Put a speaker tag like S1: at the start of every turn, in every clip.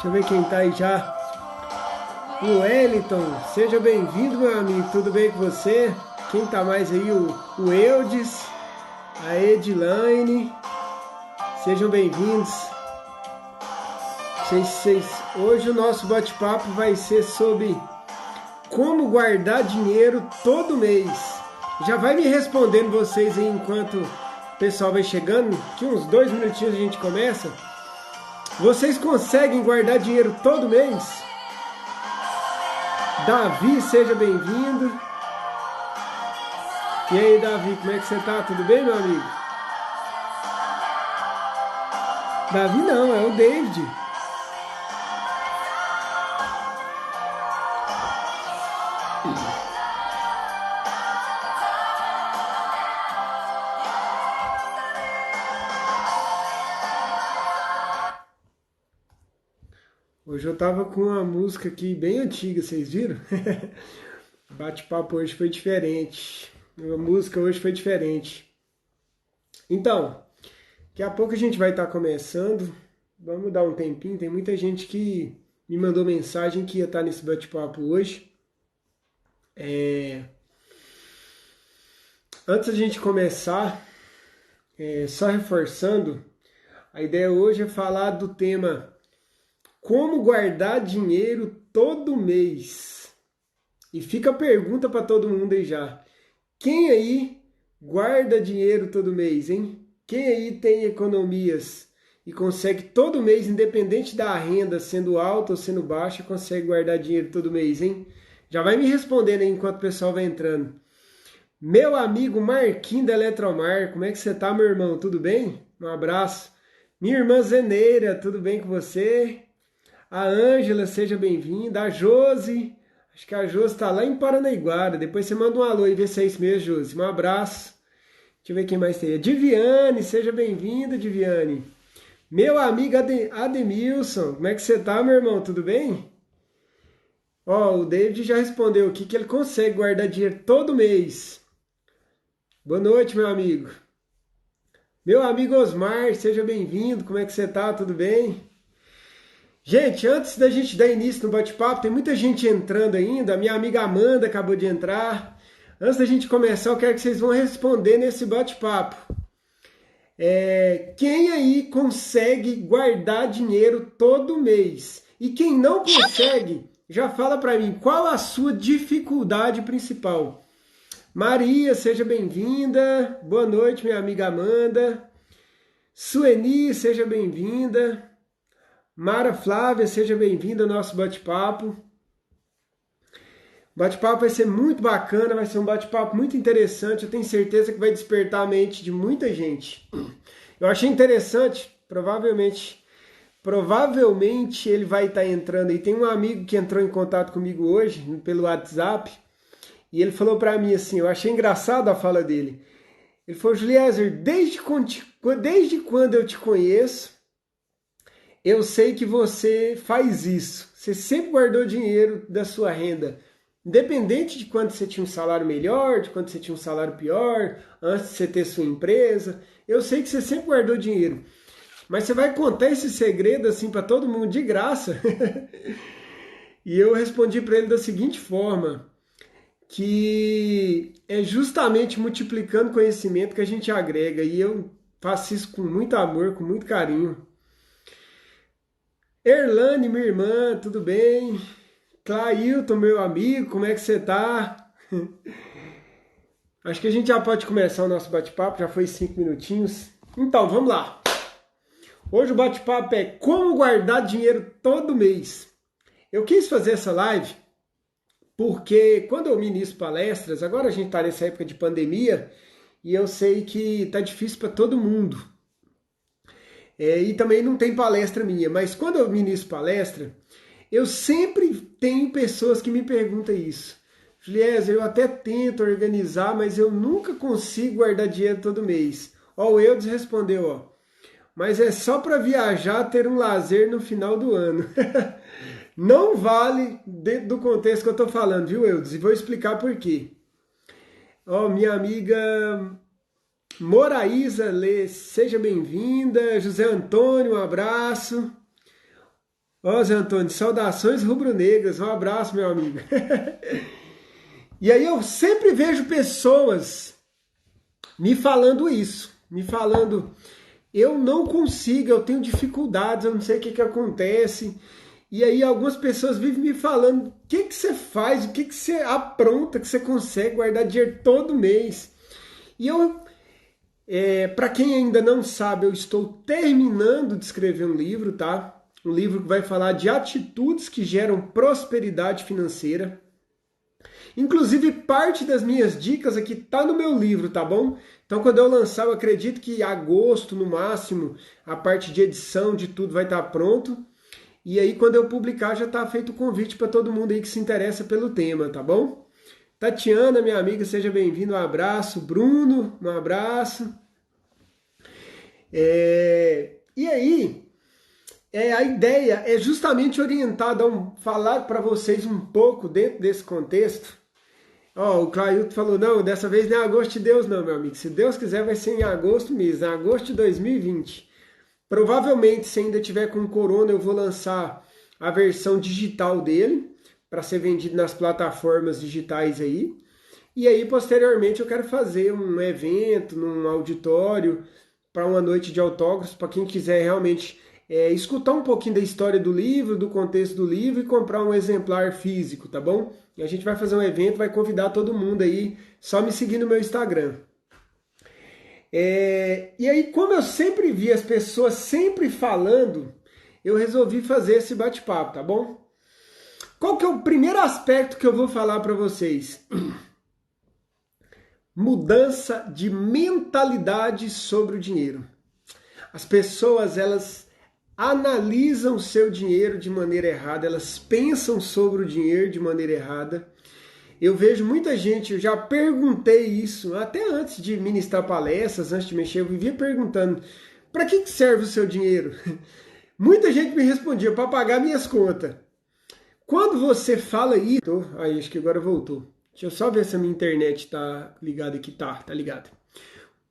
S1: Deixa eu ver quem tá aí já. O Wellington, seja bem-vindo, meu amigo. Tudo bem com você? Quem tá mais aí? O Eudes, a Edilaine. Sejam bem-vindos. Hoje o nosso bate-papo vai ser sobre como guardar dinheiro todo mês. Já vai me respondendo vocês aí enquanto o pessoal vai chegando, que uns 2 minutinhos a gente começa. Vocês conseguem guardar dinheiro todo mês? Davi, seja bem-vindo. E aí, Davi, como é que você tá? Tudo bem, meu amigo? Davi não, é o David. Hoje eu tava com uma música aqui bem antiga, vocês viram? O bate-papo hoje foi diferente. A música hoje foi diferente. Então, daqui a pouco a gente vai estar começando. Vamos dar um tempinho. Tem muita gente que me mandou mensagem que ia estar nesse bate-papo hoje. Antes da gente começar, só reforçando, a ideia hoje é falar do tema como guardar dinheiro todo mês. E fica a pergunta para todo mundo aí já. Quem aí guarda dinheiro todo mês, hein? Quem aí tem economias e consegue todo mês, independente da renda, sendo alta ou sendo baixa, consegue guardar dinheiro todo mês, hein? Já vai me respondendo aí enquanto o pessoal vai entrando. Meu amigo Marquinhos da Eletromar, como é que você tá, meu irmão? Tudo bem? Um abraço. Minha irmã Zeneira, tudo bem com você? A Ângela, seja bem-vinda. A Josi, acho que a Josi está lá em Paranaiguara. Depois você manda um alô e vê se é isso mesmo, Josi. Um abraço. Deixa eu ver quem mais tem. A Diviane, seja bem-vinda, Diviane. Meu amigo Ademilson, como é que você tá, meu irmão? Tudo bem? Ó, o David já respondeu aqui que ele consegue guardar dinheiro todo mês. Boa noite, meu amigo. Meu amigo Osmar, seja bem-vindo. Como é que você tá? Tudo bem? Gente, antes da gente dar início no bate-papo, tem muita gente entrando ainda. A minha amiga Amanda acabou de entrar. Antes da gente começar, eu quero que vocês vão responder nesse bate-papo. Quem aí consegue guardar dinheiro todo mês? E quem não consegue, já fala para mim, qual a sua dificuldade principal? Maria, seja bem-vinda. Boa noite, minha amiga Amanda. Sueni, seja bem-vinda. Mara Flávia, seja bem-vinda ao nosso bate-papo. O bate-papo vai ser muito bacana, vai ser um bate-papo muito interessante. Eu tenho certeza que vai despertar a mente de muita gente. Eu achei interessante, provavelmente ele vai estar entrando aí. Tem um amigo que entrou em contato comigo hoje pelo WhatsApp e ele falou para mim assim, eu achei engraçado a fala dele. Ele falou, Juliezer, desde quando eu te conheço, eu sei que você faz isso. Você sempre guardou dinheiro da sua renda. Independente de quando você tinha um salário melhor, de quando você tinha um salário pior, antes de você ter sua empresa. Eu sei que você sempre guardou dinheiro. Mas você vai contar esse segredo assim para todo mundo de graça? E eu respondi para ele da seguinte forma, que é justamente multiplicando conhecimento que a gente agrega. E eu faço isso com muito amor, com muito carinho. Erlane, minha irmã, tudo bem? Clailton, meu amigo, como é que você tá? Acho que a gente já pode começar o nosso bate-papo, já foi 5 minutinhos. Então, vamos lá. Hoje o bate-papo é como guardar dinheiro todo mês. Eu quis fazer essa live porque quando eu ministro palestras, agora a gente está nessa época de pandemia e eu sei que tá difícil para todo mundo. E também não tem palestra minha, mas quando eu ministro palestra, eu sempre tenho pessoas que me perguntam isso. Juliezer, eu até tento organizar, mas eu nunca consigo guardar dinheiro todo mês. Ó, o Eudes respondeu, ó. Mas é só para viajar, ter um lazer no final do ano. Não vale dentro do contexto que eu estou falando, viu, Eudes? E vou explicar por quê. Ó, minha amiga Moraísa Lê, seja bem-vinda. José Antônio, um abraço. Ó, Zé Antônio, saudações rubro-negras, um abraço, meu amigo. E aí eu sempre vejo pessoas me falando isso, me falando, eu não consigo, eu tenho dificuldades, eu não sei o que acontece. E aí algumas pessoas vivem me falando, o que você faz, o que você apronta, que você consegue guardar dinheiro todo mês. E eu, para quem ainda não sabe, eu estou terminando de escrever um livro, tá? Um livro que vai falar de atitudes que geram prosperidade financeira. Inclusive, parte das minhas dicas aqui tá no meu livro, tá bom? Então, quando eu lançar, eu acredito que em agosto, no máximo, a parte de edição de tudo vai estar pronto. E aí, quando eu publicar, já tá feito o convite para todo mundo aí que se interessa pelo tema, tá bom? Tatiana, minha amiga, seja bem-vindo, um abraço. Bruno, um abraço. E aí, a ideia é justamente orientada a falar para vocês um pouco dentro desse contexto. Ó, o Clailton falou, não, dessa vez não é agosto de Deus não, meu amigo. Se Deus quiser vai ser em agosto mesmo, em agosto de 2020. Provavelmente, se ainda tiver com corona, eu vou lançar a versão digital dele, para ser vendido nas plataformas digitais aí. E aí, posteriormente, eu quero fazer um evento num auditório, para uma noite de autógrafos, para quem quiser realmente escutar um pouquinho da história do livro, do contexto do livro e comprar um exemplar físico, tá bom? E a gente vai fazer um evento, vai convidar todo mundo aí, só me seguir no meu Instagram. E aí, como eu sempre vi as pessoas sempre falando, eu resolvi fazer esse bate-papo, tá bom? Qual que é o primeiro aspecto que eu vou falar para vocês? Mudança de mentalidade sobre o dinheiro. As pessoas, elas analisam o seu dinheiro de maneira errada, elas pensam sobre o dinheiro de maneira errada. Eu vejo muita gente, eu já perguntei isso, até antes de ministrar palestras, antes de mexer, eu vivia perguntando, para que serve o seu dinheiro? Muita gente me respondia, para pagar minhas contas. Quando você fala isso, aí acho que agora voltou. Deixa eu só ver se a minha internet tá ligada aqui, tá ligada.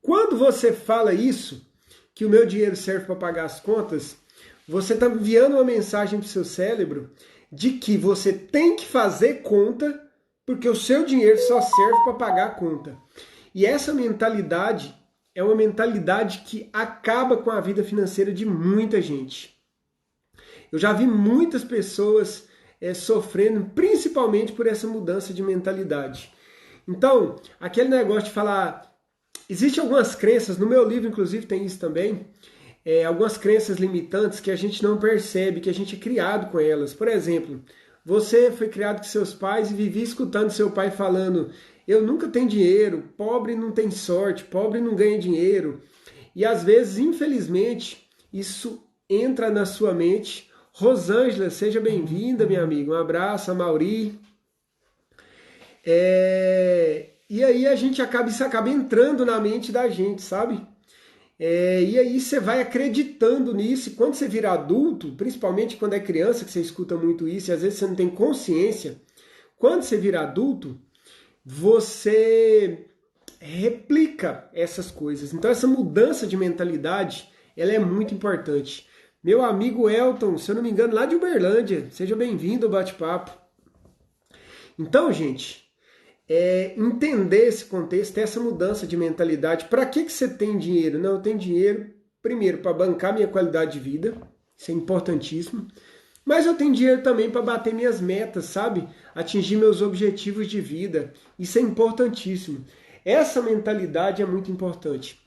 S1: Quando você fala isso, que o meu dinheiro serve para pagar as contas, você está enviando uma mensagem para o seu cérebro de que você tem que fazer conta porque o seu dinheiro só serve para pagar a conta. E essa mentalidade é uma mentalidade que acaba com a vida financeira de muita gente. Eu já vi muitas pessoas sofrendo, principalmente por essa mudança de mentalidade. Então, aquele negócio de falar... Existem algumas crenças, no meu livro inclusive tem isso também, algumas crenças limitantes que a gente não percebe, que a gente é criado com elas. Por exemplo, você foi criado com seus pais e vivia escutando seu pai falando, eu nunca tenho dinheiro, pobre não tem sorte, pobre não ganha dinheiro. E às vezes, infelizmente, isso entra na sua mente. Rosângela, seja bem-vinda, minha amiga. Um abraço, a Mauri. E aí isso acaba entrando na mente da gente, sabe? E aí você vai acreditando nisso, e quando você vira adulto, principalmente quando é criança, que você escuta muito isso, e às vezes você não tem consciência, quando você vira adulto, você replica essas coisas. Então essa mudança de mentalidade, ela é muito importante. Meu amigo Elton, se eu não me engano, lá de Uberlândia, seja bem-vindo ao bate-papo. Então, gente... entender esse contexto, essa mudança de mentalidade. Para que você tem dinheiro? Não, eu tenho dinheiro, primeiro, para bancar minha qualidade de vida, isso é importantíssimo, mas eu tenho dinheiro também para bater minhas metas, sabe? Atingir meus objetivos de vida, isso é importantíssimo. Essa mentalidade é muito importante.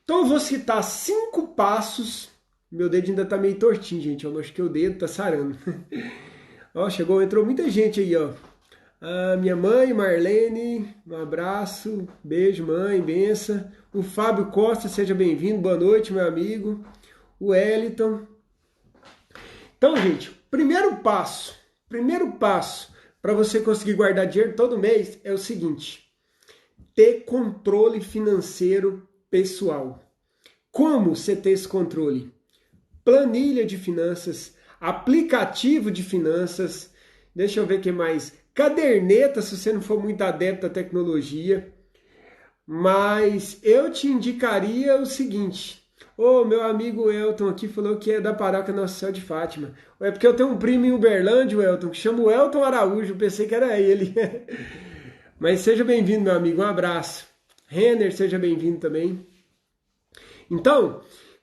S1: Então eu vou citar 5 passos, meu dedo ainda está meio tortinho, gente, eu acho que o dedo está sarando. Ó, entrou muita gente aí, ó. Minha mãe, Marlene, um abraço, beijo, mãe, benção. O Fábio Costa, seja bem-vindo, boa noite, meu amigo. O Wellington. Então, gente, primeiro passo para você conseguir guardar dinheiro todo mês é o seguinte: ter controle financeiro pessoal. Como você ter esse controle? Planilha de finanças, aplicativo de finanças, deixa eu ver o que mais... Caderneta, se você não for muito adepto à tecnologia. Mas eu te indicaria o seguinte, Ô, meu amigo Elton aqui falou que é da paróquia Nossa Senhora de Fátima. É porque eu tenho um primo em Uberlândia, o Elton, que chama o Elton Araújo. Eu pensei que era ele. Mas seja bem-vindo, meu amigo. Um abraço. Renner, seja bem-vindo também. Então,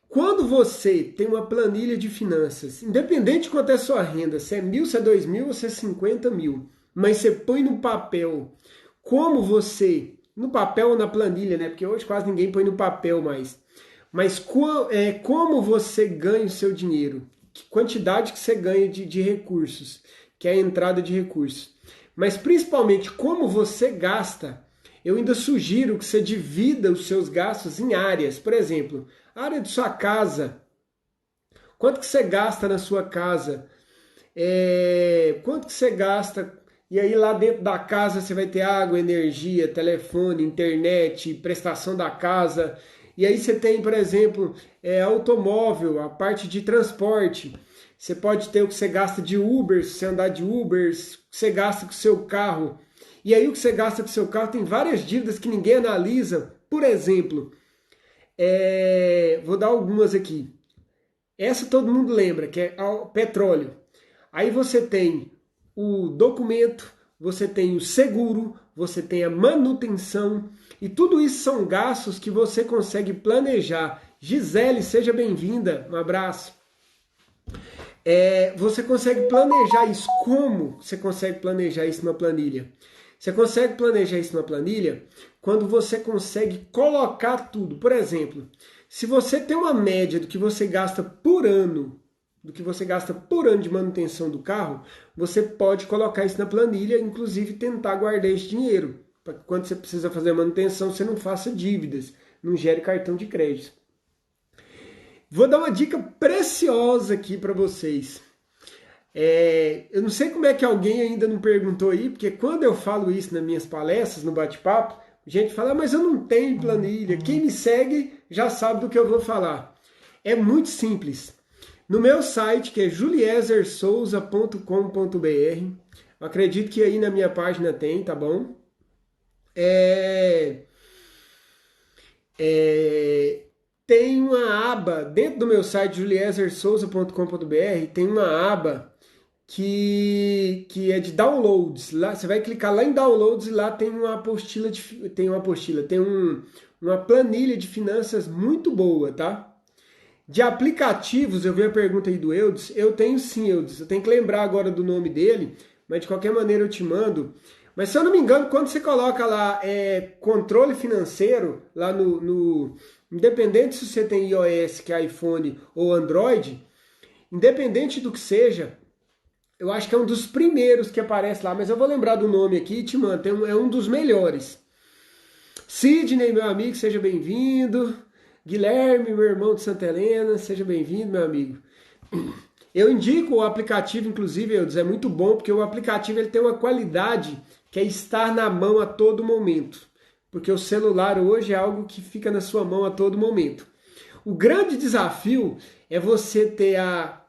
S1: quando você tem uma planilha de finanças, independente de quanto é a sua renda, se é 1.000, se é 2.000 ou se é 50 mil, mas você põe no papel como você, no papel ou na planilha, né? Porque hoje quase ninguém põe no papel mais. Mas como você ganha o seu dinheiro, que quantidade que você ganha de recursos, que é a entrada de recursos. Mas principalmente como você gasta, eu ainda sugiro que você divida os seus gastos em áreas. Por exemplo, a área de sua casa. Quanto que você gasta na sua casa? Quanto que você gasta? E aí lá dentro da casa você vai ter água, energia, telefone, internet, prestação da casa. E aí você tem, por exemplo, automóvel, a parte de transporte. Você pode ter o que você gasta de Uber, se você andar de Uber, o que você gasta com o seu carro. E aí o que você gasta com o seu carro tem várias dívidas que ninguém analisa. Por exemplo, vou dar algumas aqui. Essa todo mundo lembra, que é o petróleo. Aí você tem o documento, você tem o seguro, você tem a manutenção, e tudo isso são gastos que você consegue planejar. Gisele, seja bem-vinda, um abraço. Você consegue planejar isso. Como você consegue planejar isso na planilha? Você consegue planejar isso na planilha quando você consegue colocar tudo. Por exemplo, se você tem uma média do que você gasta por ano, de manutenção do carro, você pode colocar isso na planilha, inclusive tentar guardar esse dinheiro, para que quando você precisa fazer a manutenção, você não faça dívidas, não gere cartão de crédito. Vou dar uma dica preciosa aqui para vocês. Eu não sei como é que alguém ainda não perguntou aí, porque quando eu falo isso nas minhas palestras, no bate-papo, a gente fala, mas eu não tenho planilha. Quem me segue já sabe do que eu vou falar. É muito simples. No meu site, que é juliezerSouza.com.br, acredito que aí na minha página tem, tá bom? Tem uma aba, dentro do meu site, juliezerSouza.com.br, tem uma aba que é de downloads. Lá, você vai clicar lá em downloads e lá tem uma uma planilha de finanças muito boa, tá? De aplicativos, eu vi a pergunta aí do Eudes, eu tenho sim, Eudes, eu tenho que lembrar agora do nome dele, mas de qualquer maneira eu te mando. Mas se eu não me engano, quando você coloca lá controle financeiro, lá independente se você tem iOS, que é iPhone ou Android, independente do que seja, eu acho que é um dos primeiros que aparece lá, mas eu vou lembrar do nome aqui e te mando, é um dos melhores. Sidney, meu amigo, seja bem-vindo. Guilherme, meu irmão de Santa Helena, seja bem-vindo, meu amigo. Eu indico o aplicativo, inclusive, Eudes, é muito bom, porque o aplicativo ele tem uma qualidade que é estar na mão a todo momento. Porque o celular hoje é algo que fica na sua mão a todo momento. O grande desafio é você ter a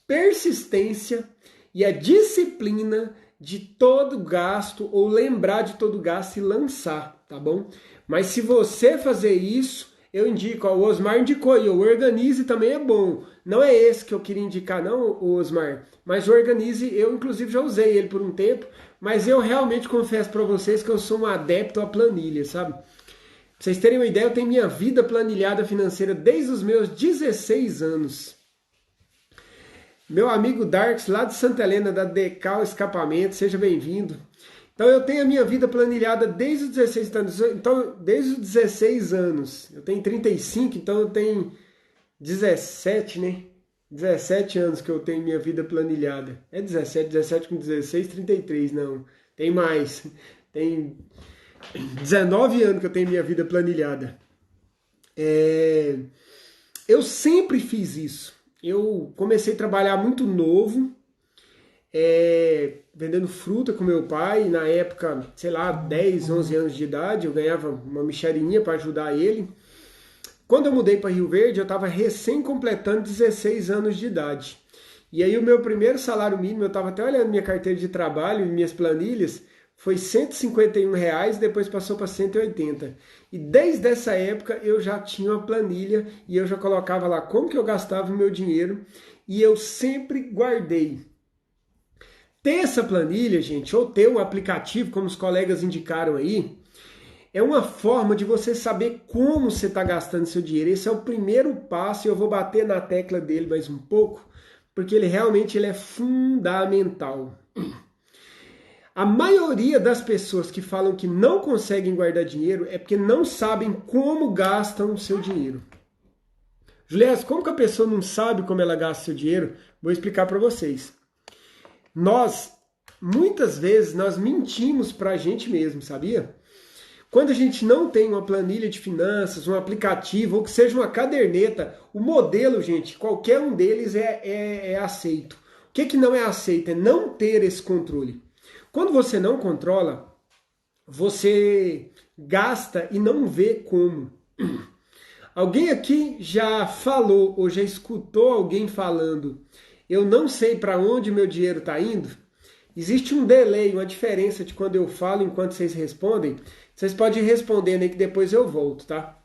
S1: persistência e a disciplina de todo gasto, ou lembrar de todo gasto e lançar, tá bom? Mas se você fazer isso, eu indico, o Osmar indicou aí, o Organize também é bom. Não é esse que eu queria indicar não, Osmar, mas o Organize, eu inclusive já usei ele por um tempo, mas eu realmente confesso para vocês que eu sou um adepto à planilha, sabe? Pra vocês terem uma ideia, eu tenho minha vida planilhada financeira desde os meus 16 anos. Meu amigo Darks, lá de Santa Helena, da Decal Escapamento, seja bem-vindo. Então eu tenho a minha vida planilhada desde os 16 anos. Então, desde os 16 anos. Eu tenho 35, então eu tenho 17, né? 17 anos que eu tenho minha vida planilhada. É 17 com 16, 33, não. Tem mais. Tem 19 anos que eu tenho minha vida planilhada. Eu sempre fiz isso. Eu comecei a trabalhar muito novo, vendendo fruta com meu pai, na época, sei lá, 10, 11 anos de idade, eu ganhava uma mixarinha para ajudar ele. Quando eu mudei para Rio Verde, eu estava recém completando 16 anos de idade. E aí o meu primeiro salário mínimo, eu estava até olhando minha carteira de trabalho e minhas planilhas, foi R$ 151, depois passou para 180. E desde essa época eu já tinha uma planilha e eu já colocava lá como que eu gastava o meu dinheiro e eu sempre guardei. Ter essa planilha, gente, ou ter um aplicativo, como os colegas indicaram aí, é uma forma de você saber como você está gastando seu dinheiro. Esse é o primeiro passo e eu vou bater na tecla dele mais um pouco, porque ele realmente é fundamental. A maioria das pessoas que falam que não conseguem guardar dinheiro é porque não sabem como gastam o seu dinheiro. Juliette, como que a pessoa não sabe como ela gasta o seu dinheiro? Vou explicar para vocês. Muitas vezes, nós mentimos para a gente mesmo, sabia? Quando a gente não tem uma planilha de finanças, um aplicativo, ou que seja uma caderneta, o modelo, gente, qualquer um deles é aceito. O que não é aceito é não ter esse controle. Quando você não controla, você gasta e não vê como. Alguém aqui já falou ou já escutou alguém falando, eu não sei para onde meu dinheiro está indo? Existe um delay, uma diferença de quando eu falo enquanto vocês respondem. Vocês podem ir respondendo aí que depois eu volto, tá?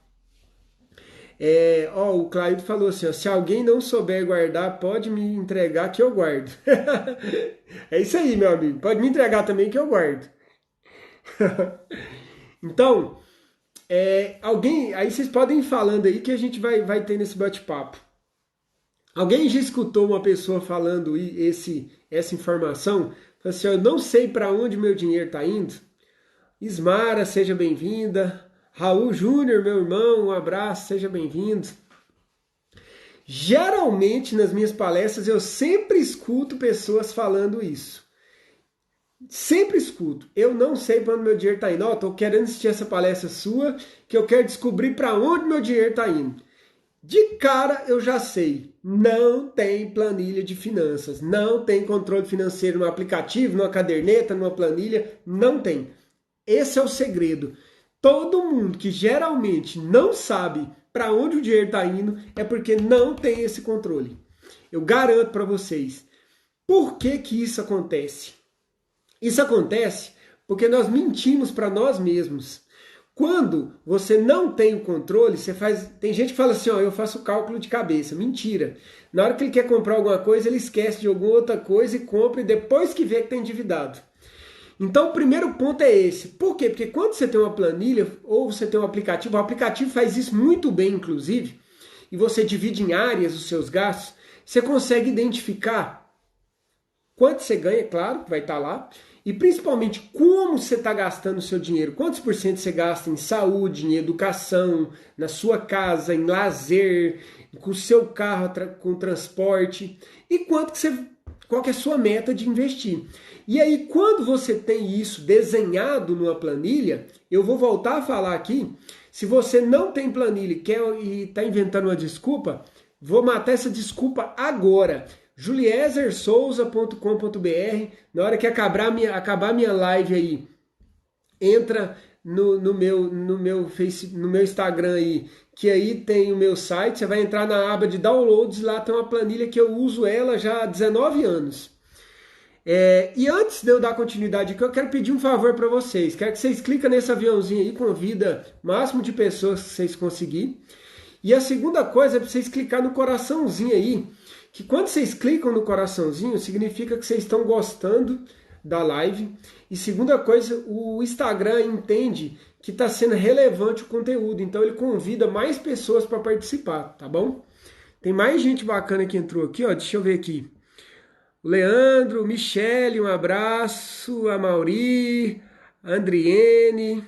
S1: O Claudio falou assim, ó, se alguém não souber guardar, pode me entregar que eu guardo. É isso aí, meu amigo. Pode me entregar também que eu guardo. Então, aí vocês podem ir falando aí que a gente vai ter nesse bate-papo. Alguém já escutou uma pessoa falando essa informação? Falou assim, eu não sei para onde meu dinheiro está indo. Ismara, seja bem-vinda. Raul Júnior, meu irmão, um abraço, seja bem-vindo. Geralmente, nas minhas palestras, eu sempre escuto pessoas falando isso. Sempre escuto. Eu não sei para onde meu dinheiro está indo. Estou querendo assistir essa palestra sua, que eu quero descobrir para onde meu dinheiro está indo. De cara, eu já sei. Não tem planilha de finanças. Não tem controle financeiro no aplicativo, numa caderneta, numa planilha. Não tem. Esse é o segredo. Todo mundo que geralmente não sabe para onde o dinheiro está indo é porque não tem esse controle. Eu garanto para vocês. Por que isso acontece? Isso acontece porque nós mentimos para nós mesmos. Quando você não tem o controle, tem gente que fala assim, eu faço cálculo de cabeça. Mentira. Na hora que ele quer comprar alguma coisa, ele esquece de alguma outra coisa e compra e depois que vê que está endividado. Então, o primeiro ponto é esse. Por quê? Porque quando você tem uma planilha ou você tem um aplicativo, o aplicativo faz isso muito bem, inclusive, e você divide em áreas os seus gastos, você consegue identificar quanto você ganha, claro, vai estar lá, e principalmente como você está gastando o seu dinheiro. Quantos por cento você gasta em saúde, em educação, na sua casa, em lazer, com o seu carro, com transporte, e qual que é a sua meta de investir. E aí, quando você tem isso desenhado numa planilha, eu vou voltar a falar aqui, se você não tem planilha e está inventando uma desculpa, vou matar essa desculpa agora. juliezerSouza.com.br, na hora que acabar minha live aí, entra no meu Instagram aí, que aí tem o meu site, você vai entrar na aba de downloads, lá tem uma planilha que eu uso ela já há 19 anos. E antes de eu dar continuidade aqui, eu quero pedir um favor para vocês. Quero que vocês cliquem nesse aviãozinho aí, convida o máximo de pessoas que vocês conseguirem. E a segunda coisa é para vocês clicar no coraçãozinho aí, que quando vocês clicam no coraçãozinho, significa que vocês estão gostando da live. E segunda coisa, o Instagram entende que está sendo relevante o conteúdo, então ele convida mais pessoas para participar, tá bom? Tem mais gente bacana que entrou aqui, ó, deixa eu ver aqui. O Leandro, Michele, um abraço, a Mauri, a Andriene,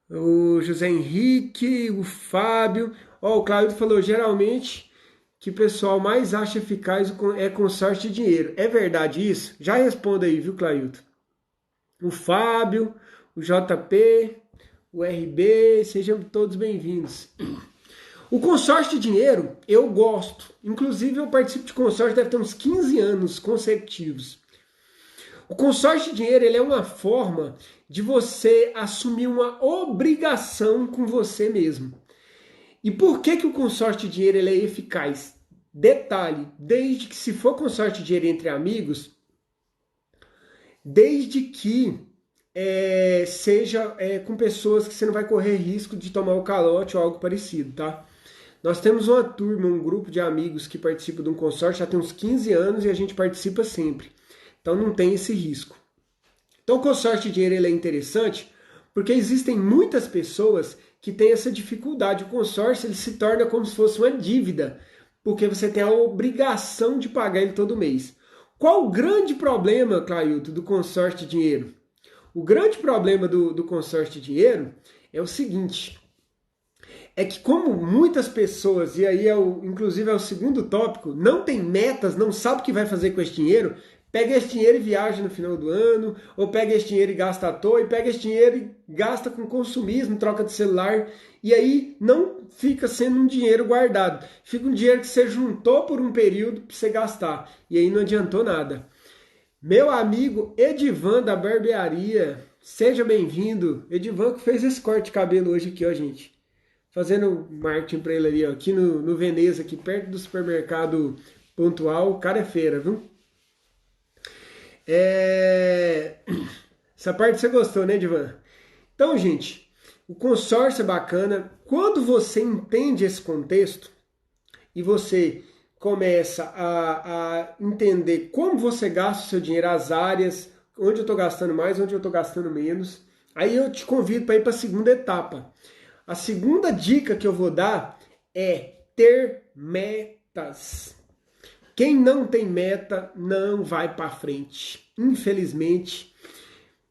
S1: o José Henrique, o Fábio. O Claudio falou, geralmente, que o pessoal mais acha eficaz é consórcio de dinheiro. É verdade isso? Já responda aí, viu, Claudio? O Fábio, o JP, o RB, sejam todos bem-vindos. O consórcio de dinheiro, eu gosto. Inclusive, eu participo de consórcio deve ter uns 15 anos consecutivos. O consórcio de dinheiro ele é uma forma de você assumir uma obrigação com você mesmo. E por que o consórcio de dinheiro ele é eficaz? Detalhe, desde que se for consórcio de dinheiro entre amigos, desde que seja com pessoas que você não vai correr risco de tomar o calote ou algo parecido, tá? Nós temos uma turma, um grupo de amigos que participa de um consórcio já tem uns 15 anos e a gente participa sempre. Então não tem esse risco. Então o consórcio de dinheiro ele é interessante porque existem muitas pessoas que têm essa dificuldade. O consórcio ele se torna como se fosse uma dívida, porque você tem a obrigação de pagar ele todo mês. Qual o grande problema, Clailton, do consórcio de dinheiro? O grande problema do consórcio de dinheiro é o seguinte, é que como muitas pessoas, e aí inclusive é o segundo tópico, não tem metas, não sabe o que vai fazer com esse dinheiro, pega esse dinheiro e viaja no final do ano, ou pega esse dinheiro e gasta à toa, e pega esse dinheiro e gasta com consumismo, troca de celular, e aí não fica sendo um dinheiro guardado, fica um dinheiro que você juntou por um período para você gastar, e aí não adiantou nada. Meu amigo Edivan da barbearia, seja bem-vindo. Edivan que fez esse corte de cabelo hoje aqui, ó, gente. Fazendo marketing pra ele ali, ó, aqui no Veneza, aqui perto do supermercado Pontual. O cara é feira, viu? Essa parte você gostou, né, Edivan? Então, gente, o consórcio é bacana. Quando você entende esse contexto e você começa a entender como você gasta o seu dinheiro, as áreas, onde eu estou gastando mais, onde eu estou gastando menos, aí eu te convido para ir para a segunda etapa. A segunda dica que eu vou dar é ter metas. Quem não tem meta não vai para frente. Infelizmente,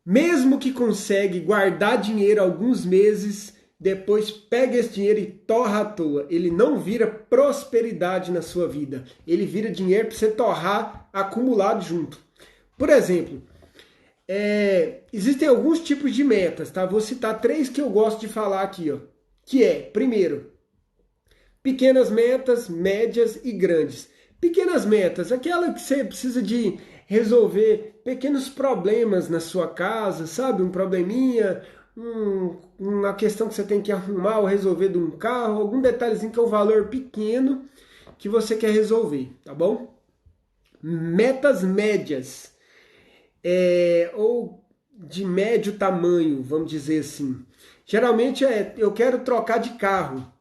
S1: mesmo que consegue guardar dinheiro alguns meses, depois pega esse dinheiro e torra à toa. Ele não vira prosperidade na sua vida. Ele vira dinheiro para você torrar acumulado junto. Por exemplo, existem alguns tipos de metas, tá? Vou citar 3 que eu gosto de falar aqui, ó. Que é, primeiro, pequenas metas, médias e grandes. Pequenas metas, aquela que você precisa de resolver pequenos problemas na sua casa, sabe? Um probleminha, uma questão que você tem que arrumar ou resolver de um carro, algum detalhezinho que é um valor pequeno que você quer resolver, tá bom? Metas médias, ou de médio tamanho, vamos dizer assim. Geralmente eu quero trocar de carro.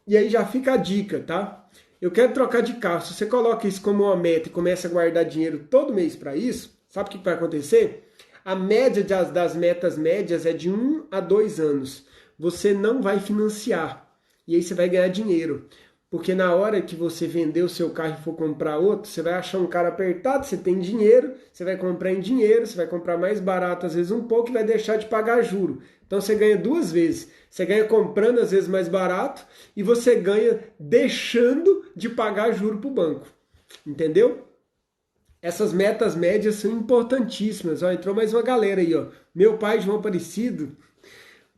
S1: E aí já fica a dica, tá? Eu quero trocar de carro. Se você coloca isso como uma meta e começa a guardar dinheiro todo mês para isso, sabe o que vai acontecer? A média das metas médias é de 1 a 2 anos. Você não vai financiar. E aí você vai ganhar dinheiro. Porque na hora que você vender o seu carro e for comprar outro, você vai achar um cara apertado, você tem dinheiro, você vai comprar em dinheiro, você vai comprar mais barato, às vezes um pouco, e vai deixar de pagar juro. Então você ganha 2 vezes. Você ganha comprando às vezes mais barato e você ganha deixando de pagar juro para o banco. Entendeu? Essas metas médias são importantíssimas. Ó, entrou mais uma galera aí, ó. Meu pai, João Aparecido.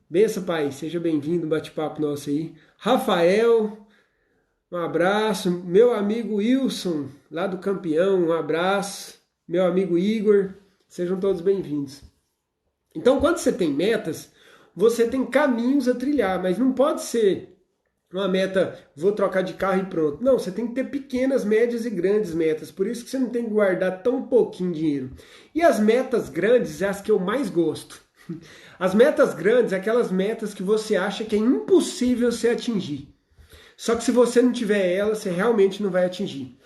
S1: Benção, pai. Seja bem-vindo, bate-papo nosso aí. Rafael, um abraço. Meu amigo Wilson, lá do Campeão, um abraço. Meu amigo Igor, sejam todos bem-vindos. Então, quando você tem metas, você tem caminhos a trilhar, mas não pode ser uma meta, vou trocar de carro e pronto. Não, você tem que ter pequenas, médias e grandes metas. Por isso que você não tem que guardar tão pouquinho dinheiro. E as metas grandes é as que eu mais gosto. As metas grandes é aquelas metas que você acha que é impossível você atingir. Só que se você não tiver elas, você realmente não vai atingir.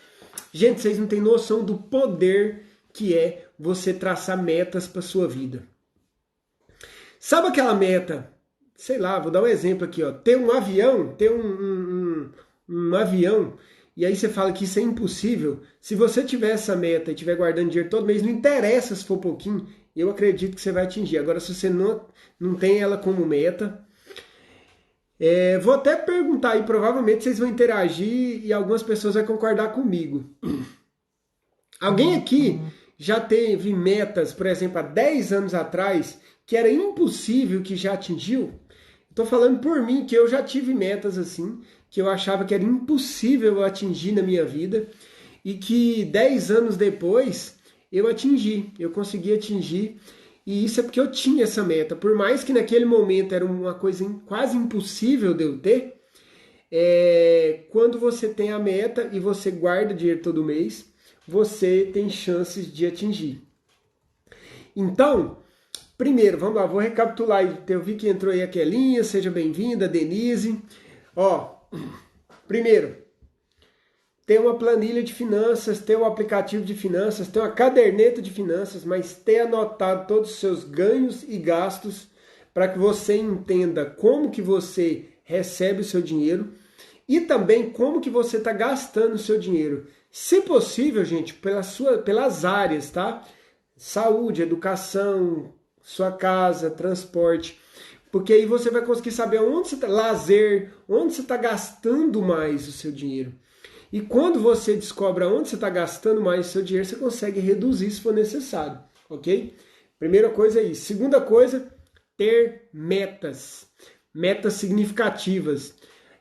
S1: Gente, vocês não têm noção do poder que é você traçar metas para sua vida. Sabe aquela meta, sei lá, vou dar um exemplo aqui, ó, ter um avião, ter um avião, e aí você fala que isso é impossível. Se você tiver essa meta e estiver guardando dinheiro todo mês, não interessa se for pouquinho, eu acredito que você vai atingir. Agora, se você não tem ela como meta, vou até perguntar aí, provavelmente vocês vão interagir e algumas pessoas vão concordar comigo. Alguém aqui já teve metas, por exemplo, há 10 anos atrás, que era impossível, que já atingiu? Estou falando por mim, que eu já tive metas assim, que eu achava que era impossível eu atingir na minha vida, e que 10 anos depois eu atingi, eu consegui atingir, e isso é porque eu tinha essa meta. Por mais que naquele momento era uma coisa quase impossível de eu ter, quando você tem a meta e você guarda dinheiro todo mês, você tem chances de atingir. Então, Primeiro, vamos lá, vou recapitular aí. Eu vi que entrou aí a Kelinha, seja bem-vinda, Denise. Ó, primeiro, ter uma planilha de finanças, ter um aplicativo de finanças, ter uma caderneta de finanças, mas ter anotado todos os seus ganhos e gastos para que você entenda como que você recebe o seu dinheiro e também como que você está gastando o seu dinheiro. Se possível, gente, pelas áreas, tá? Saúde, educação, sua casa, transporte. Porque aí você vai conseguir saber onde você está, lazer, onde você está gastando mais o seu dinheiro. E quando você descobre onde você está gastando mais o seu dinheiro, você consegue reduzir se for necessário, ok? Primeira coisa é isso. Segunda coisa, ter metas. Metas significativas.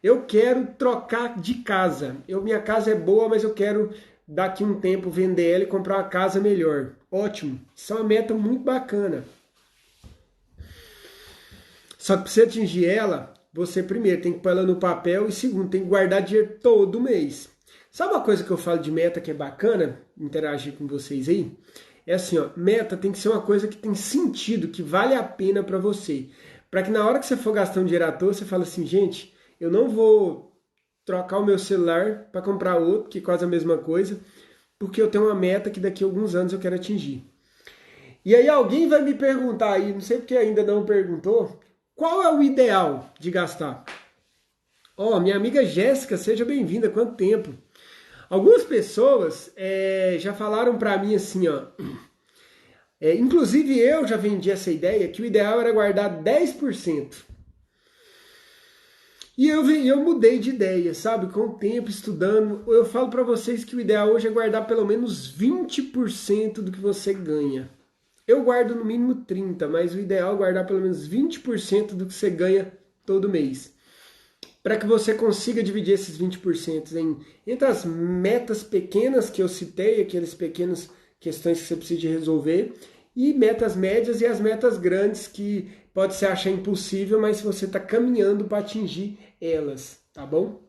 S1: Eu quero trocar de casa. Minha casa é boa, mas eu quero daqui um tempo vender ela e comprar uma casa melhor. Ótimo. Isso é uma meta muito bacana. Só que para você atingir ela, você primeiro tem que pôr ela no papel e segundo, tem que guardar dinheiro todo mês. Sabe uma coisa que eu falo de meta que é bacana interagir com vocês aí? É assim, ó, meta tem que ser uma coisa que tem sentido, que vale a pena para você. Para que na hora que você for gastar um dinheiro à toa, você fala assim, gente, eu não vou trocar o meu celular para comprar outro, que é quase a mesma coisa, porque eu tenho uma meta que daqui a alguns anos eu quero atingir. E aí alguém vai me perguntar aí, não sei porque ainda não perguntou, qual é o ideal de gastar? Ó, minha amiga Jéssica, seja bem-vinda, quanto tempo? Algumas pessoas já falaram para mim assim, ó, inclusive eu já vendi essa ideia, que o ideal era guardar 10%. E eu mudei de ideia, sabe? Com o tempo, estudando, eu falo para vocês que o ideal hoje é guardar pelo menos 20% do que você ganha. Eu guardo no mínimo 30%, mas o ideal é guardar pelo menos 20% do que você ganha todo mês. Para que você consiga dividir esses 20% entre as metas pequenas que eu citei, aquelas pequenas questões que você precisa resolver, e metas médias e as metas grandes que pode se achar impossível, mas você está caminhando para atingir elas, tá bom?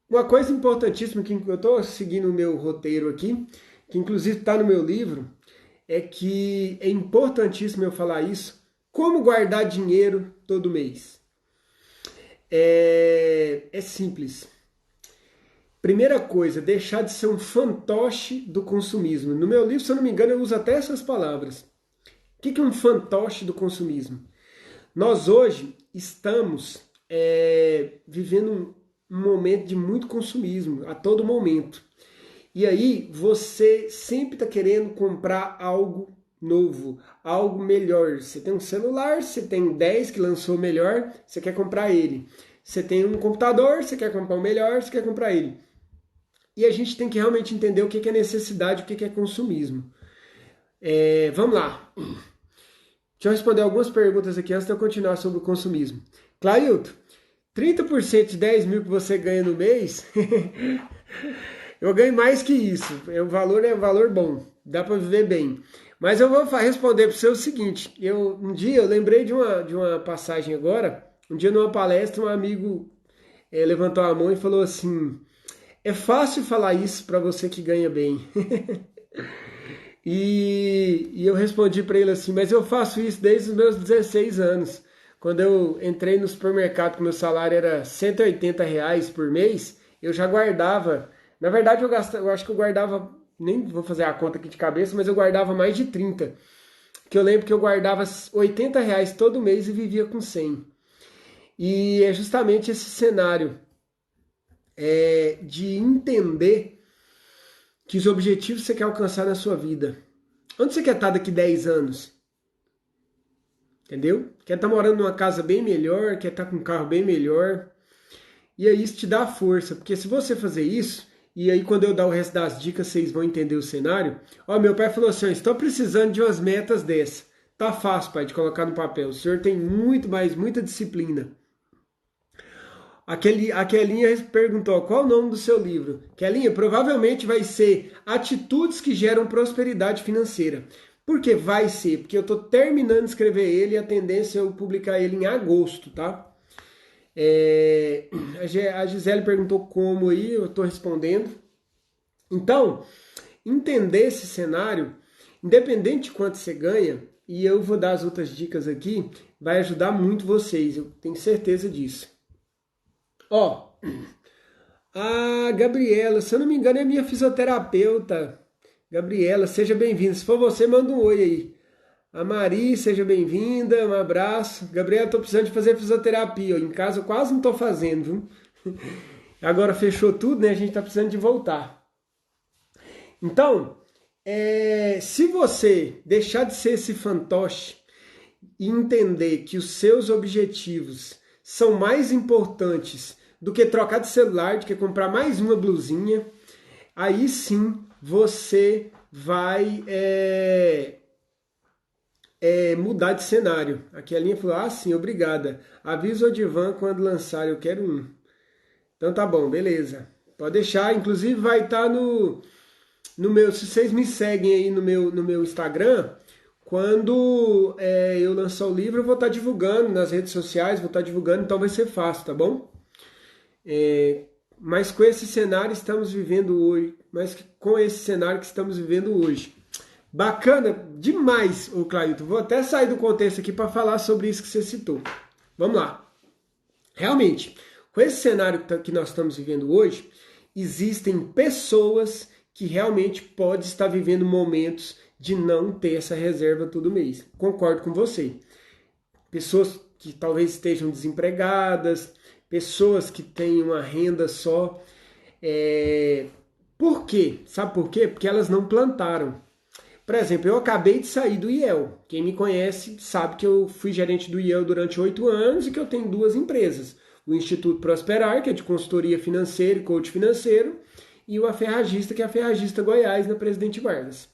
S1: Uma coisa importantíssima que eu estou seguindo o meu roteiro aqui, que inclusive está no meu livro, é que é importantíssimo eu falar isso, como guardar dinheiro todo mês. É simples. Primeira coisa, deixar de ser um fantoche do consumismo. No meu livro, se eu não me engano, eu uso até essas palavras. O que é um fantoche do consumismo? Nós hoje estamos vivendo um momento de muito consumismo, a todo momento. E aí você sempre está querendo comprar algo novo, algo melhor. Você tem um celular, você tem 10 que lançou o melhor, você quer comprar ele. Você tem um computador, você quer comprar o melhor, você quer comprar ele. E a gente tem que realmente entender o que é necessidade, o que é consumismo. Vamos lá. Deixa eu responder algumas perguntas aqui antes de eu continuar sobre o consumismo. Clailton, 30% de 10 mil que você ganha no mês, eu ganho mais que isso. O valor é um valor bom, dá para viver bem. Mas eu vou responder para você o seguinte: um dia eu lembrei de uma passagem agora. Um dia numa palestra, um amigo levantou a mão e falou assim: é fácil falar isso para você que ganha bem. E eu respondi para ele assim, mas eu faço isso desde os meus 16 anos. Quando eu entrei no supermercado, que meu salário era R$ 180 por mês, eu já guardava. Na verdade, eu acho que eu guardava, nem vou fazer a conta aqui de cabeça, mas eu guardava mais de 30. Que eu lembro que eu guardava R$ 80 todo mês e vivia com 100. E é justamente esse cenário de entender que os objetivos que você quer alcançar na sua vida. Onde você quer estar daqui 10 anos? Entendeu? Quer estar morando numa casa bem melhor, quer estar com um carro bem melhor. E aí isso te dá força, porque se você fazer isso, e aí quando eu dar o resto das dicas, vocês vão entender o cenário. Ó, meu pai falou assim, estou precisando de umas metas dessas. Tá fácil, pai, de colocar no papel. O senhor tem muita disciplina. A Kelinha perguntou, qual o nome do seu livro? Kelinha, provavelmente vai ser Atitudes que Geram Prosperidade Financeira. Por que vai ser? Porque eu estou terminando de escrever ele e a tendência é eu publicar ele em agosto, tá? A Gisele perguntou como aí, eu estou respondendo. Então, entender esse cenário, independente de quanto você ganha, e eu vou dar as outras dicas aqui, vai ajudar muito vocês, eu tenho certeza disso. Ó, a Gabriela, se eu não me engano, é minha fisioterapeuta. Gabriela, seja bem-vinda. Se for você, manda um oi aí. A Mari, seja bem-vinda, um abraço. Gabriela, tô precisando de fazer fisioterapia. Em casa eu quase não tô fazendo, viu? Agora fechou tudo, né? A gente tá precisando de voltar. Então, se você deixar de ser esse fantoche e entender que os seus objetivos são mais importantes do que trocar de celular, do que comprar mais uma blusinha, aí sim você vai mudar de cenário. Aqui a linha falou, sim, obrigada. Avisa o Divan quando lançar, eu quero um. Então tá bom, beleza. Pode deixar, inclusive vai estar no meu, se vocês me seguem aí no meu Instagram, quando eu lançar o livro, eu vou estar divulgando nas redes sociais, vou estar divulgando, então vai ser fácil, tá bom? Mas com esse cenário estamos vivendo hoje, Bacana demais, ô Clailton. Vou até sair do contexto aqui para falar sobre isso que você citou. Vamos lá. Realmente, com esse cenário que nós estamos vivendo hoje, existem pessoas que realmente podem estar vivendo momentos de não ter essa reserva todo mês. Concordo com você. Pessoas que talvez estejam desempregadas, pessoas que têm uma renda só. Por quê? Sabe por quê? Porque elas não plantaram. Por exemplo, eu acabei de sair do IEL. Quem me conhece sabe que eu fui gerente do IEL durante 8 anos e que eu tenho 2 empresas. O Instituto Prosperar, que é de consultoria financeira e coach financeiro, e o A Ferragista, que é a Ferragista Goiás, na Presidente Vargas.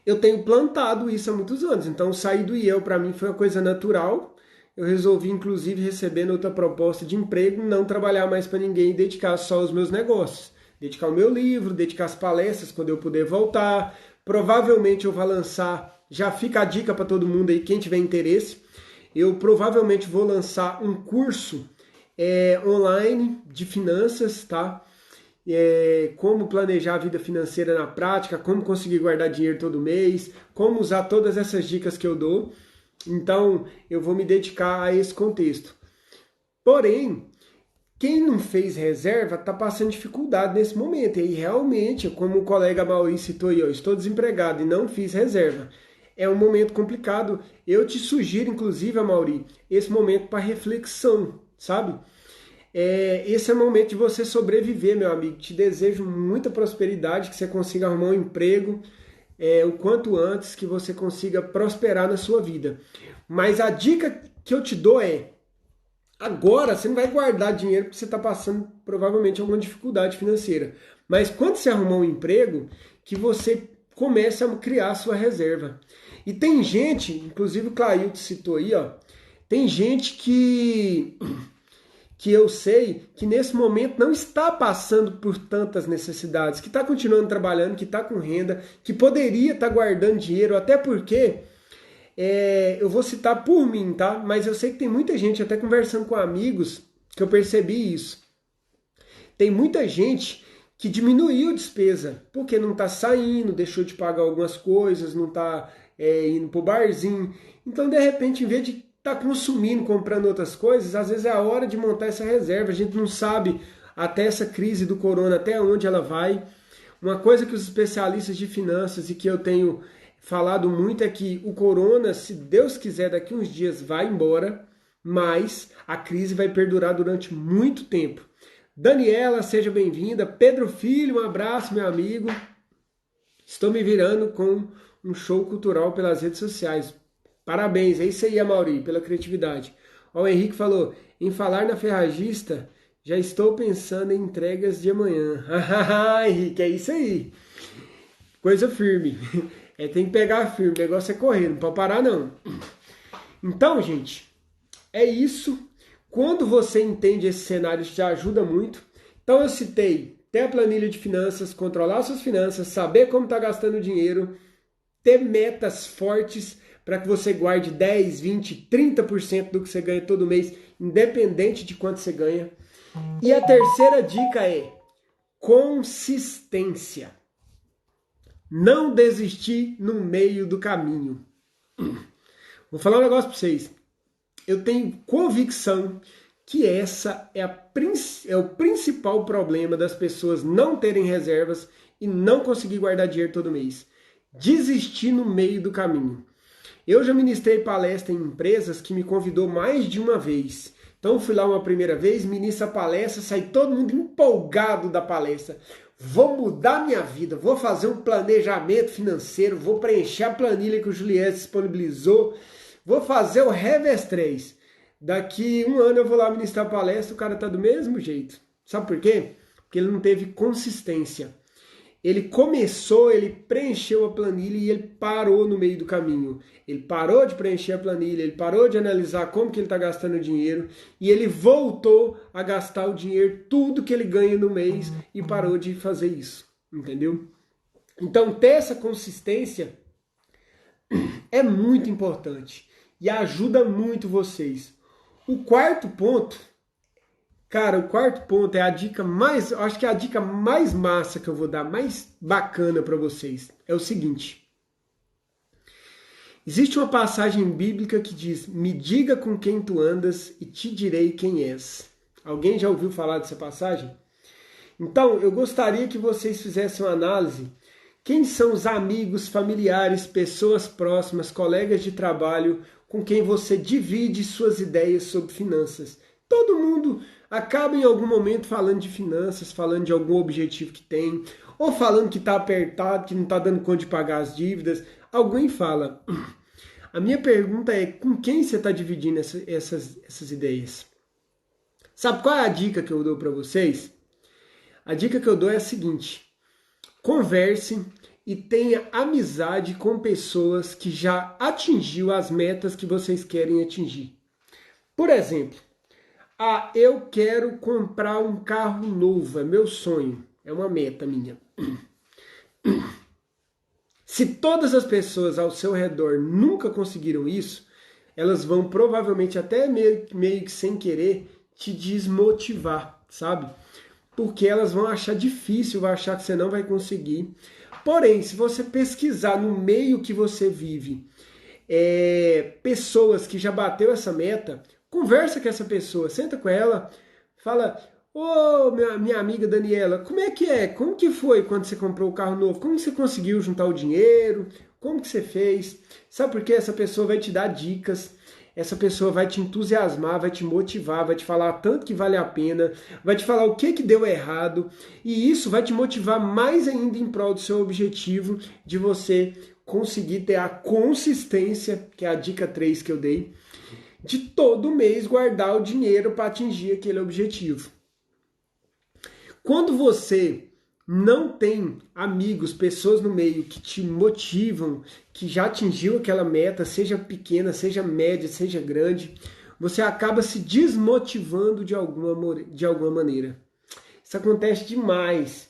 S1: Eu tenho plantado isso há muitos anos, então sair do IEL para mim foi uma coisa natural. Eu resolvi, inclusive, recebendo outra proposta de emprego, não trabalhar mais para ninguém e dedicar só aos meus negócios. Dedicar o meu livro, dedicar as palestras quando eu puder voltar. Provavelmente eu vou lançar, já fica a dica para todo mundo aí, quem tiver interesse, eu provavelmente vou lançar um curso online de finanças, tá? Como planejar a vida financeira na prática, como conseguir guardar dinheiro todo mês, como usar todas essas dicas que eu dou. Então, eu vou me dedicar a esse contexto. Porém, quem não fez reserva está passando dificuldade nesse momento. E realmente, como o colega Maurício citou aí, eu estou desempregado e não fiz reserva. É um momento complicado. Eu te sugiro, inclusive, Maurício, esse momento para reflexão, sabe? Esse é o momento de você sobreviver, meu amigo. Te desejo muita prosperidade, que você consiga arrumar um emprego o quanto antes, que você consiga prosperar na sua vida. Mas a dica que eu te dou agora você não vai guardar dinheiro porque você está passando provavelmente alguma dificuldade financeira. Mas quando você arrumar um emprego, que você comece a criar a sua reserva. E tem gente, inclusive o Clailton citou aí, tem gente que eu sei que nesse momento não está passando por tantas necessidades, que está continuando trabalhando, que está com renda, que poderia estar guardando dinheiro, até porque... eu vou citar por mim, tá? Mas eu sei que tem muita gente, até conversando com amigos, que eu percebi isso. Tem muita gente que diminuiu a despesa, porque não está saindo, deixou de pagar algumas coisas, não está indo pro barzinho. Então, de repente, em vez de estar consumindo, comprando outras coisas, às vezes é a hora de montar essa reserva. A gente não sabe até essa crise do corona, até onde ela vai. Uma coisa que os especialistas de finanças e que eu tenho falado muito é que o corona, se Deus quiser, daqui uns dias vai embora, mas a crise vai perdurar durante muito tempo. Daniela, seja bem-vinda. Pedro Filho, um abraço, meu amigo. Estou me virando com um show cultural pelas redes sociais. Parabéns, é isso aí, Amaury, pela criatividade. O Henrique falou, em falar na Ferragista, já estou pensando em entregas de amanhã. Henrique, é isso aí. Coisa firme. Tem que pegar firme, o negócio é correr, não pode parar não. Então, gente, é isso. Quando você entende esse cenário, isso já ajuda muito. Então eu citei ter a planilha de finanças, controlar suas finanças, saber como está gastando dinheiro, ter metas fortes para que você guarde 10, 20, 30% do que você ganha todo mês, independente de quanto você ganha. E a terceira dica é consistência. Não desistir no meio do caminho. Vou falar um negócio para vocês. Eu tenho convicção que essa é o principal problema das pessoas não terem reservas e não conseguir guardar dinheiro todo mês. Desistir no meio do caminho. Eu já ministrei palestra em empresas que me convidou mais de uma vez. Então fui lá uma primeira vez, ministro a palestra, sai todo mundo empolgado da palestra. Vou mudar minha vida, vou fazer um planejamento financeiro, vou preencher a planilha que o Juliette disponibilizou, vou fazer o Revés 3. Daqui um ano eu vou lá ministrar a palestra, o cara tá do mesmo jeito. Sabe por quê? Porque ele não teve consistência. Ele começou, ele preencheu a planilha e ele parou no meio do caminho. Ele parou de preencher a planilha, ele parou de analisar como que ele está gastando o dinheiro e ele voltou a gastar o dinheiro, tudo que ele ganha no mês e parou de fazer isso, entendeu? Então ter essa consistência é muito importante e ajuda muito vocês. O quarto ponto... Cara, o quarto ponto é a dica mais, acho que é a dica mais massa que eu vou dar, mais bacana para vocês. É o seguinte. Existe uma passagem bíblica que diz: "Me diga com quem tu andas e te direi quem és." Alguém já ouviu falar dessa passagem? Então, eu gostaria que vocês fizessem uma análise. Quem são os amigos, familiares, pessoas próximas, colegas de trabalho com quem você divide suas ideias sobre finanças? Todo mundo acaba em algum momento falando de finanças, falando de algum objetivo que tem, ou falando que está apertado, que não está dando conta de pagar as dívidas. Alguém fala. A minha pergunta é, com quem você está dividindo essas ideias? Sabe qual é a dica que eu dou para vocês? A dica que eu dou é a seguinte: converse e tenha amizade com pessoas que já atingiu as metas que vocês querem atingir. Por exemplo, eu quero comprar um carro novo, é meu sonho, é uma meta minha. Se todas as pessoas ao seu redor nunca conseguiram isso, elas vão provavelmente até meio que sem querer te desmotivar, sabe? Porque elas vão achar difícil, vão achar que você não vai conseguir. Porém, se você pesquisar no meio que você vive, pessoas que já bateu essa meta, conversa com essa pessoa, senta com ela, fala: "Ô, minha amiga Daniela, como é que é? Como que foi quando você comprou o carro novo? Como você conseguiu juntar o dinheiro? Como que você fez?" Sabe por quê? Essa pessoa vai te dar dicas, essa pessoa vai te entusiasmar, vai te motivar, vai te falar tanto que vale a pena, vai te falar o que deu errado, e isso vai te motivar mais ainda em prol do seu objetivo de você conseguir ter a consistência, que é a dica 3 que eu dei, de todo mês guardar o dinheiro para atingir aquele objetivo. Quando você não tem amigos, pessoas no meio que te motivam, que já atingiu aquela meta, seja pequena, seja média, seja grande, você acaba se desmotivando de alguma maneira. Isso acontece demais.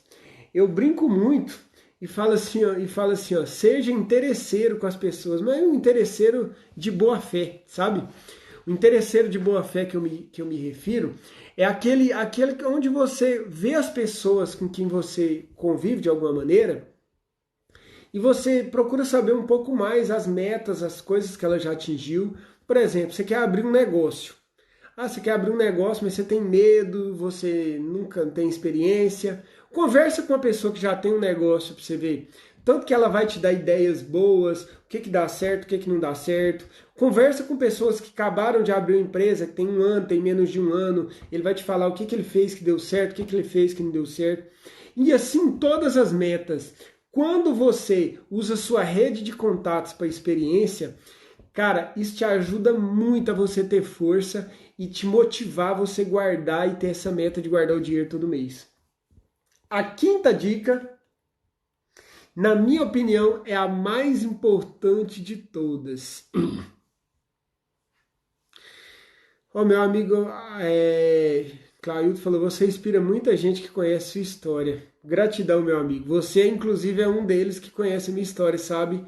S1: Eu brinco muito e falo assim, ó, seja interesseiro com as pessoas, mas um interesseiro de boa fé, sabe? O interesseiro de boa fé que eu me refiro é aquele onde você vê as pessoas com quem você convive de alguma maneira e você procura saber um pouco mais as metas, as coisas que ela já atingiu. Por exemplo, você quer abrir um negócio. Você quer abrir um negócio, mas você tem medo, você nunca tem experiência. Conversa com uma pessoa que já tem um negócio para você ver. Tanto que ela vai te dar ideias boas, o que dá certo, o que não dá certo. Conversa com pessoas que acabaram de abrir uma empresa, que tem um ano, tem menos de um ano. Ele vai te falar o que ele fez que deu certo, o que ele fez que não deu certo. E assim todas as metas. Quando você usa sua rede de contatos para experiência, cara, isso te ajuda muito a você ter força e te motivar a você guardar e ter essa meta de guardar o dinheiro todo mês. A quinta dica, na minha opinião, é a mais importante de todas. Meu amigo Clailton falou: você inspira muita gente que conhece sua história. Gratidão, meu amigo. Você, inclusive, é um deles que conhece a minha história, sabe?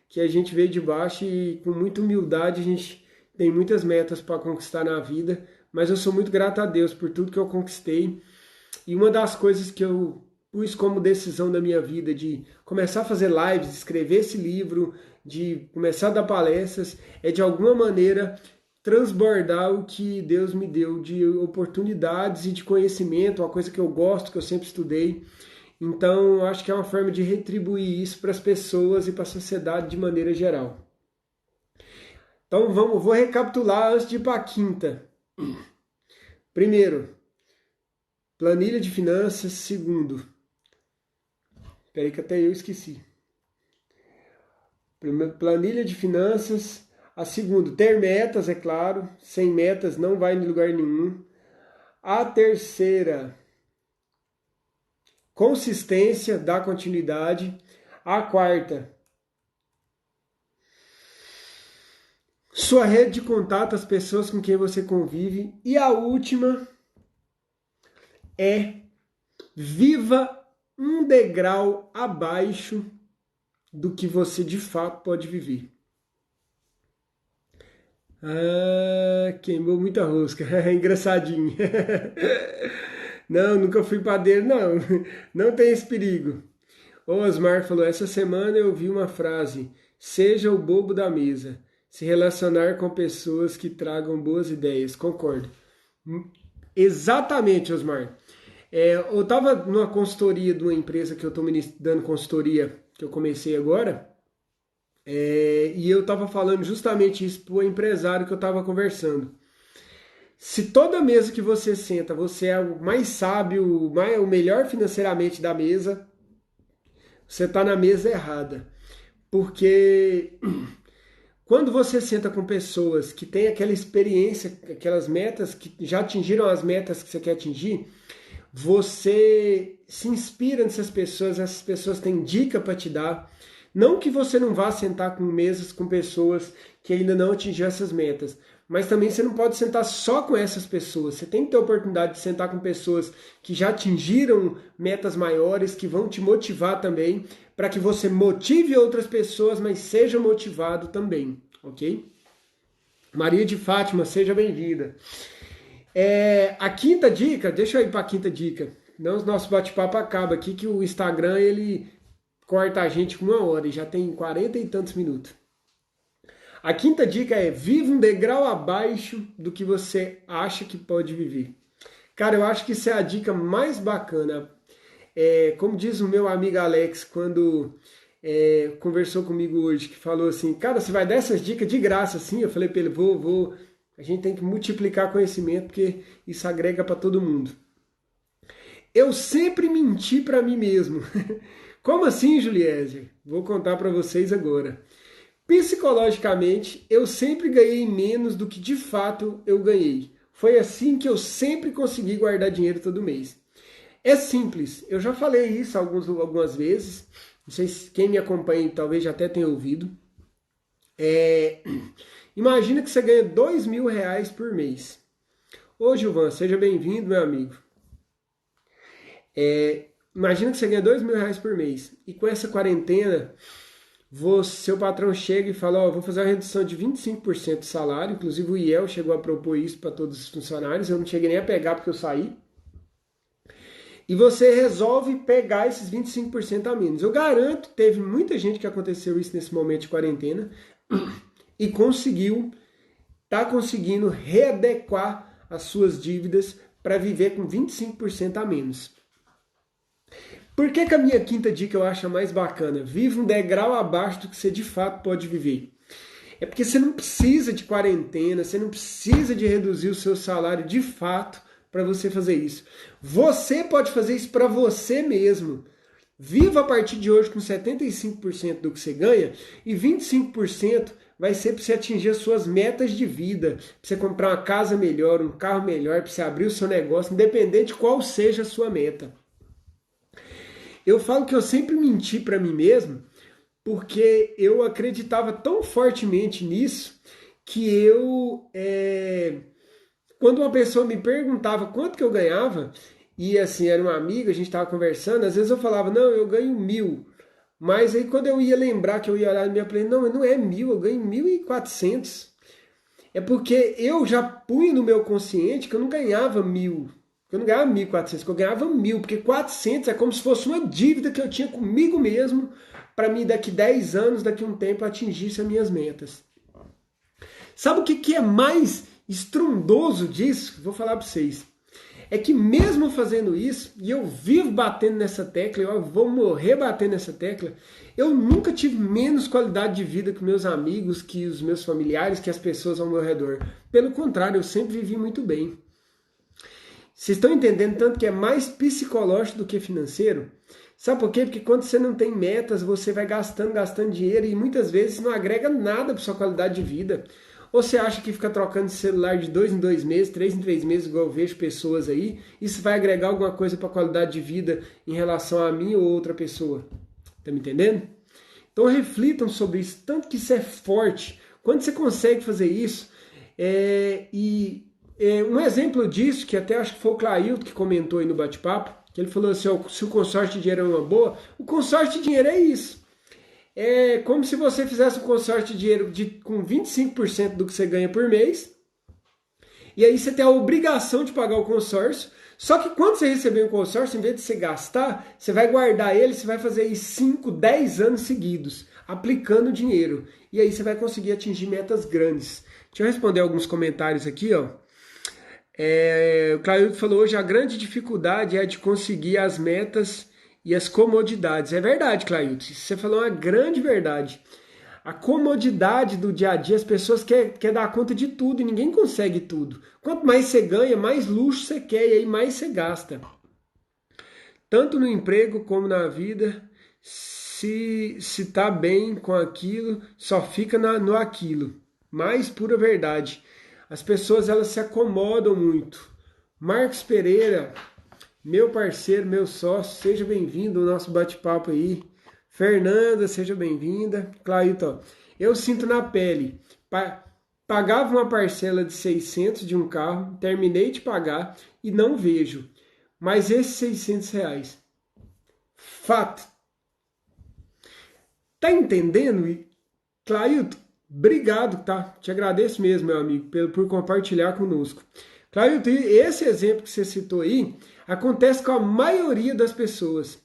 S1: Que a gente veio de baixo e com muita humildade a gente tem muitas metas para conquistar na vida, mas eu sou muito grato a Deus por tudo que eu conquistei. E uma das coisas que eu pus como decisão da minha vida de começar a fazer lives, escrever esse livro, de começar a dar palestras, é de alguma maneira transbordar o que Deus me deu de oportunidades e de conhecimento, uma coisa que eu gosto, que eu sempre estudei. Então, eu acho que é uma forma de retribuir isso para as pessoas e para a sociedade de maneira geral. Então, vou recapitular antes de ir para a quinta. Primeiro, planilha de finanças. Segundo, peraí que até eu esqueci. Planilha de finanças. A segunda, ter metas, é claro. Sem metas não vai em lugar nenhum. A terceira, consistência, dar continuidade. A quarta, sua rede de contato, as pessoas com quem você convive. E a última é viva um degrau abaixo do que você de fato pode viver. Queimou muita rosca. Engraçadinho. Não, nunca fui padeiro, não. Não tem esse perigo. O Osmar falou, essa semana eu vi uma frase, seja o bobo da mesa, se relacionar com pessoas que tragam boas ideias. Concordo. Exatamente, Osmar. Eu estava numa consultoria de uma empresa que eu estou dando consultoria, que eu comecei agora, e eu estava falando justamente isso para o empresário que eu estava conversando. Se toda mesa que você senta, você é o mais sábio, o melhor financeiramente da mesa, você está na mesa errada. Porque quando você senta com pessoas que têm aquela experiência, aquelas metas, que já atingiram as metas que você quer atingir, você se inspira nessas pessoas, essas pessoas têm dica para te dar. Não que você não vá sentar com mesas com pessoas que ainda não atingiram essas metas, mas também você não pode sentar só com essas pessoas. Você tem que ter a oportunidade de sentar com pessoas que já atingiram metas maiores, que vão te motivar também, para que você motive outras pessoas, mas seja motivado também, ok? Maria de Fátima, seja bem-vinda. A quinta dica, deixa eu ir para a quinta dica. Não, o nosso bate-papo acaba aqui, que o Instagram, ele corta a gente com 1 hora e já tem 40 e tantos minutos. A quinta dica é, viva um degrau abaixo do que você acha que pode viver. Cara, eu acho que isso é a dica mais bacana. Como diz o meu amigo Alex, quando conversou comigo hoje, que falou assim, cara, você vai dar essas dicas de graça, assim? Eu falei para ele, vou. A gente tem que multiplicar conhecimento, porque isso agrega para todo mundo. Eu sempre menti para mim mesmo. Como assim, Juliésia? Vou contar para vocês agora. Psicologicamente, eu sempre ganhei menos do que de fato eu ganhei. Foi assim que eu sempre consegui guardar dinheiro todo mês. É simples, eu já falei isso algumas vezes, não sei se quem me acompanha talvez já até tenha ouvido. Imagina que você ganha R$2.000 por mês. Ô Gilvan, seja bem-vindo, meu amigo. Imagina que você ganha R$2.000 por mês e com essa quarentena, seu patrão chega e fala, vou fazer uma redução de 25% do salário, inclusive o IEL chegou a propor isso para todos os funcionários, eu não cheguei nem a pegar porque eu saí. E você resolve pegar esses 25% a menos. Eu garanto, teve muita gente que aconteceu isso nesse momento de quarentena e está conseguindo readequar as suas dívidas para viver com 25% a menos. Por que a minha quinta dica eu acho a mais bacana? Viva um degrau abaixo do que você de fato pode viver. É porque você não precisa de quarentena, você não precisa de reduzir o seu salário de fato para você fazer isso. Você pode fazer isso para você mesmo. Viva a partir de hoje com 75% do que você ganha e 25% vai ser para você atingir as suas metas de vida, para você comprar uma casa melhor, um carro melhor, para você abrir o seu negócio, independente de qual seja a sua meta. Eu falo que eu sempre menti para mim mesmo, porque eu acreditava tão fortemente nisso, que quando uma pessoa me perguntava quanto que eu ganhava, e assim, era uma amiga, a gente estava conversando, às vezes eu falava, não, eu ganho 1.000. Mas aí quando eu ia lembrar que eu ia olhar no meu plano, não é 1.000, eu ganho 1.400. É porque eu já punho no meu consciente que eu não ganhava 1.000. Eu não ganhava 1.400, eu ganhava 1.000, porque 400 é como se fosse uma dívida que eu tinha comigo mesmo para mim daqui 10 anos, daqui um tempo, atingisse as minhas metas. Sabe o que é mais estrondoso disso? Vou falar para vocês. É que mesmo fazendo isso, e eu vivo batendo nessa tecla, eu vou morrer batendo nessa tecla, eu nunca tive menos qualidade de vida que meus amigos, que os meus familiares, que as pessoas ao meu redor. Pelo contrário, eu sempre vivi muito bem. Vocês estão entendendo tanto que é mais psicológico do que financeiro? Sabe por quê? Porque quando você não tem metas, você vai gastando dinheiro e muitas vezes não agrega nada para sua qualidade de vida. Ou você acha que fica trocando de celular de 2 em 2 meses, 3 em 3 meses, igual eu vejo pessoas aí, isso vai agregar alguma coisa para a qualidade de vida em relação a mim ou outra pessoa? Tá me entendendo? Então reflitam sobre isso, tanto que isso é forte. Quando você consegue fazer isso, um exemplo disso, que até acho que foi o Clailton que comentou aí no bate-papo, que ele falou assim, se o consórcio de dinheiro é uma boa, o consórcio de dinheiro é isso. É como se você fizesse um consórcio de dinheiro com 25% do que você ganha por mês, e aí você tem a obrigação de pagar o consórcio, só que quando você receber um consórcio, em vez de você gastar, você vai guardar ele, você vai fazer aí 5, 10 anos seguidos, aplicando dinheiro, e aí você vai conseguir atingir metas grandes. Deixa eu responder alguns comentários aqui, ó. O Claudio falou hoje, a grande dificuldade é de conseguir as metas e as comodidades. É verdade, Claudio, você falou uma grande verdade. A comodidade do dia a dia, as pessoas querem dar conta de tudo e ninguém consegue tudo. Quanto mais você ganha, mais luxo você quer e aí mais você gasta. Tanto no emprego como na vida, se tá bem com aquilo, só fica no aquilo. Mais pura verdade. As pessoas elas se acomodam muito. Marcos Pereira, meu parceiro, meu sócio, seja bem-vindo ao nosso bate-papo aí. Fernanda, seja bem-vinda. Clailton, eu sinto na pele. Pagava uma parcela de 600 de um carro, terminei de pagar e não vejo. Mas esses 600 reais. Fato. Tá entendendo? Clailton, obrigado, tá? Te agradeço mesmo, meu amigo, por compartilhar conosco. Clailton, esse exemplo que você citou aí acontece com a maioria das pessoas.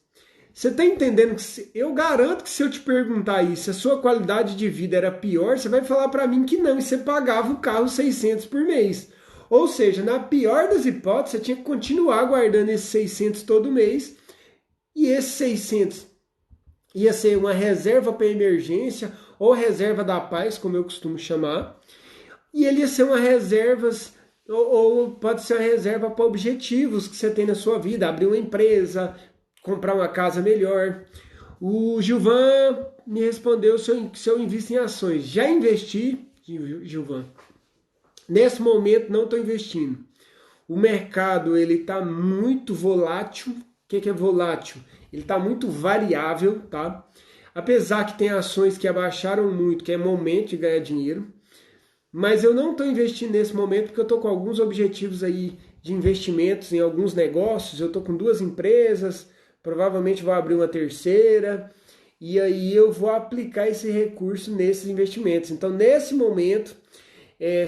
S1: Você está entendendo que eu garanto que se eu te perguntar aí se a sua qualidade de vida era pior, você vai falar para mim que não, e você pagava o carro 600 por mês. Ou seja, na pior das hipóteses, você tinha que continuar guardando esses 600 todo mês, e esses 600 ia ser uma reserva para emergência, ou reserva da paz, como eu costumo chamar, e ele ia ser uma reserva, ou pode ser uma reserva para objetivos que você tem na sua vida, abrir uma empresa, comprar uma casa melhor. O Gilvan me respondeu se eu invisto em ações. Já investi, Gilvan. Nesse momento não estou investindo. O mercado ele está muito volátil. O que é volátil? Ele está muito variável, tá? Apesar que tem ações que abaixaram muito, que é momento de ganhar dinheiro. Mas eu não estou investindo nesse momento porque eu estou com alguns objetivos aí de investimentos em alguns negócios. Eu estou com 2 empresas, provavelmente vou abrir uma terceira, e aí eu vou aplicar esse recurso nesses investimentos. Então, nesse momento,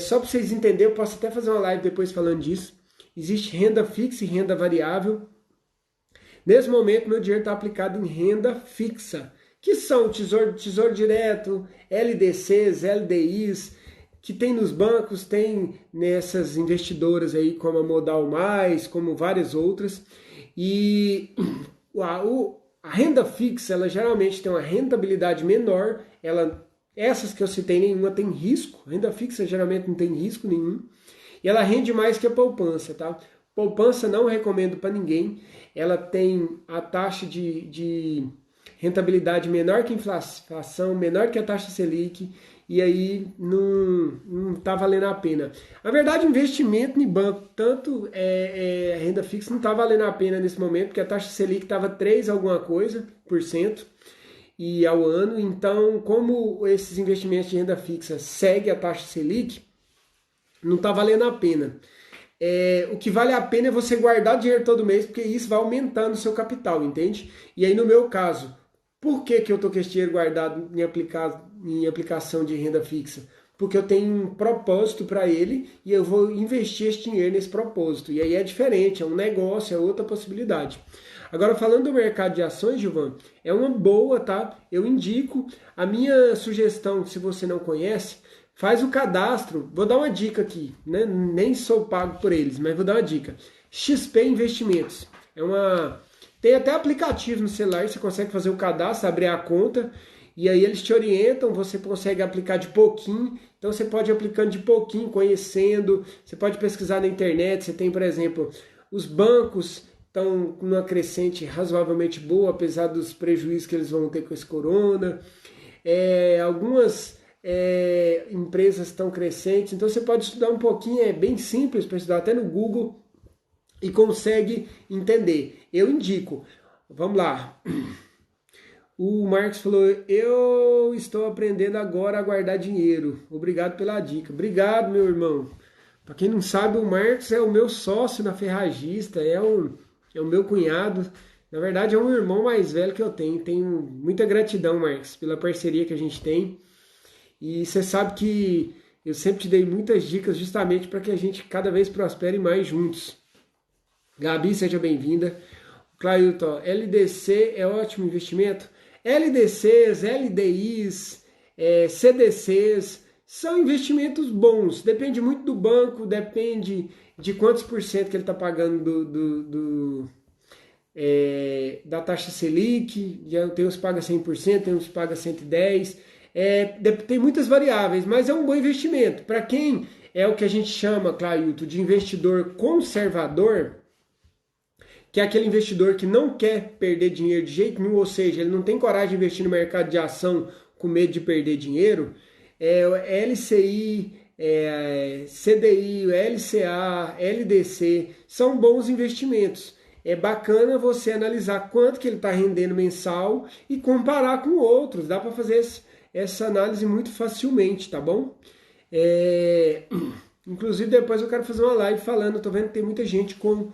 S1: só para vocês entenderem, eu posso até fazer uma live depois falando disso. Existe renda fixa e renda variável. Nesse momento, meu dinheiro está aplicado em renda fixa, que são tesouro direto, LDCs, LDIs, que tem nos bancos, tem nessas investidoras aí, como a Modal Mais, como várias outras. E a renda fixa, ela geralmente tem uma rentabilidade menor, essas que eu citei, nenhuma tem risco, a renda fixa geralmente não tem risco nenhum, e ela rende mais que a poupança, tá? Poupança não recomendo para ninguém, ela tem a taxa de rentabilidade menor que a inflação, menor que a taxa Selic, e aí não tá valendo a pena. Na verdade, investimento em banco, tanto renda fixa, não tá valendo a pena nesse momento, porque a taxa Selic estava 3 alguma coisa por cento e ao ano. Então, como esses investimentos de renda fixa seguem a taxa Selic, não tá valendo a pena. O que vale a pena é você guardar dinheiro todo mês, porque isso vai aumentando o seu capital, entende? E aí, no meu caso, por que eu estou com esse dinheiro guardado em aplicação de renda fixa? porque eu tenho um propósito para ele e eu vou investir esse dinheiro nesse propósito. E aí é diferente, é um negócio, é outra possibilidade. Agora, falando do mercado de ações, Gilvan, é uma boa, tá? Eu indico. A minha sugestão, se você não conhece, faz o cadastro. Vou dar uma dica aqui, né? Nem sou pago por eles, mas vou dar uma dica. XP Investimentos. Tem até aplicativo no celular, você consegue fazer o cadastro, abrir a conta, e aí eles te orientam, você consegue aplicar de pouquinho. Então você pode ir aplicando de pouquinho, conhecendo. Você pode pesquisar na internet. Você tem, por exemplo, os bancos estão numa crescente razoavelmente boa, apesar dos prejuízos que eles vão ter com esse corona. Algumas empresas estão crescentes, então você pode estudar um pouquinho, é bem simples para estudar até no Google e consegue entender. Eu indico. Vamos lá. O Marcos falou, eu estou aprendendo agora a guardar dinheiro. Obrigado pela dica. Obrigado, meu irmão. Para quem não sabe, o Marcos é o meu sócio na Ferragista, é o meu cunhado. Na verdade, é um irmão mais velho que eu tenho. Tenho muita gratidão, Marcos, pela parceria que a gente tem. E você sabe que eu sempre te dei muitas dicas justamente para que a gente cada vez prospere mais juntos. Gabi, seja bem-vinda. Clailton, LDC é ótimo investimento? LDCs, LDIs, CDCs são investimentos bons. Depende muito do banco, depende de quantos por cento que ele está pagando da taxa Selic. Já tem uns que paga 100%, tem uns que paga 110%. Tem muitas variáveis, mas é um bom investimento. Para quem é o que a gente chama, Clailton, de investidor conservador, que é aquele investidor que não quer perder dinheiro de jeito nenhum, ou seja, ele não tem coragem de investir no mercado de ação com medo de perder dinheiro, LCI, CDI, LCA, LDC, são bons investimentos. É bacana você analisar quanto que ele está rendendo mensal e comparar com outros. Dá para fazer essa análise muito facilmente, tá bom? Inclusive, depois eu quero fazer uma live falando, estou vendo que tem muita gente com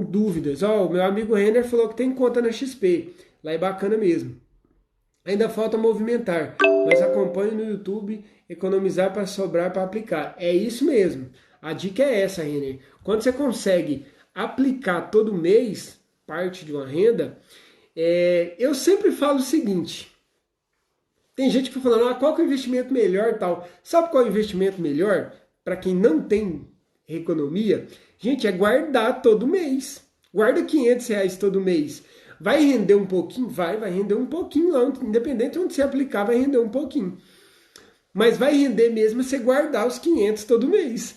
S1: dúvidas. O meu amigo Renner falou que tem conta na XP. Lá é bacana mesmo. Ainda falta movimentar, mas acompanhe no YouTube, economizar para sobrar para aplicar. É isso mesmo. A dica é essa, Renner. Quando você consegue aplicar todo mês parte de uma renda, eu sempre falo o seguinte. Tem gente que fala falando, qual que é o investimento melhor tal. Sabe qual é o investimento melhor para quem não tem economia? Gente, é guardar todo mês. Guarda R$ 500 todo mês. Vai render um pouquinho? Vai render um pouquinho lá. Independente de onde você aplicar, vai render um pouquinho. Mas vai render mesmo você guardar os 500 todo mês.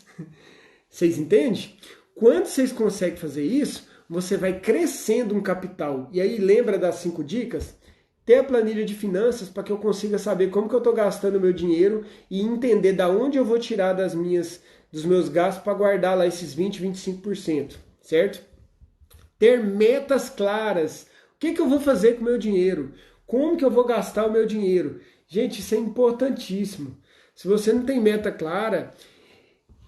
S1: Vocês entendem? Quando vocês conseguem fazer isso, você vai crescendo um capital. E aí, lembra das 5 dicas? Ter a planilha de finanças para que eu consiga saber como que eu estou gastando o meu dinheiro e entender da onde eu vou tirar dos meus gastos para guardar lá esses 20, 25%, certo? Ter metas claras. O que eu vou fazer com o meu dinheiro? Como que eu vou gastar o meu dinheiro? Gente, isso é importantíssimo. Se você não tem meta clara,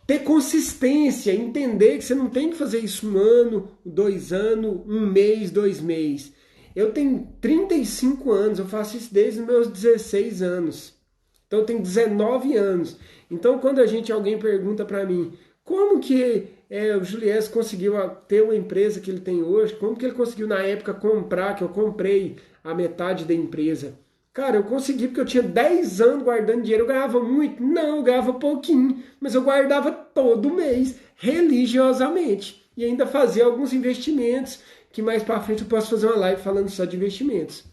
S1: ter consistência, entender que você não tem que fazer isso 1 ano, 2 anos, 1 mês, 2 meses. Eu tenho 35 anos, eu faço isso desde os meus 16 anos. Então eu tenho 19 anos. Então quando alguém pergunta para mim, como que o Juliés conseguiu ter uma empresa que ele tem hoje? Como que ele conseguiu na época comprar, que eu comprei a metade da empresa? Cara, eu consegui porque eu tinha 10 anos guardando dinheiro. Eu ganhava muito? Não, eu ganhava pouquinho. Mas eu guardava todo mês, religiosamente. E ainda fazia alguns investimentos, que mais para frente eu posso fazer uma live falando só de investimentos.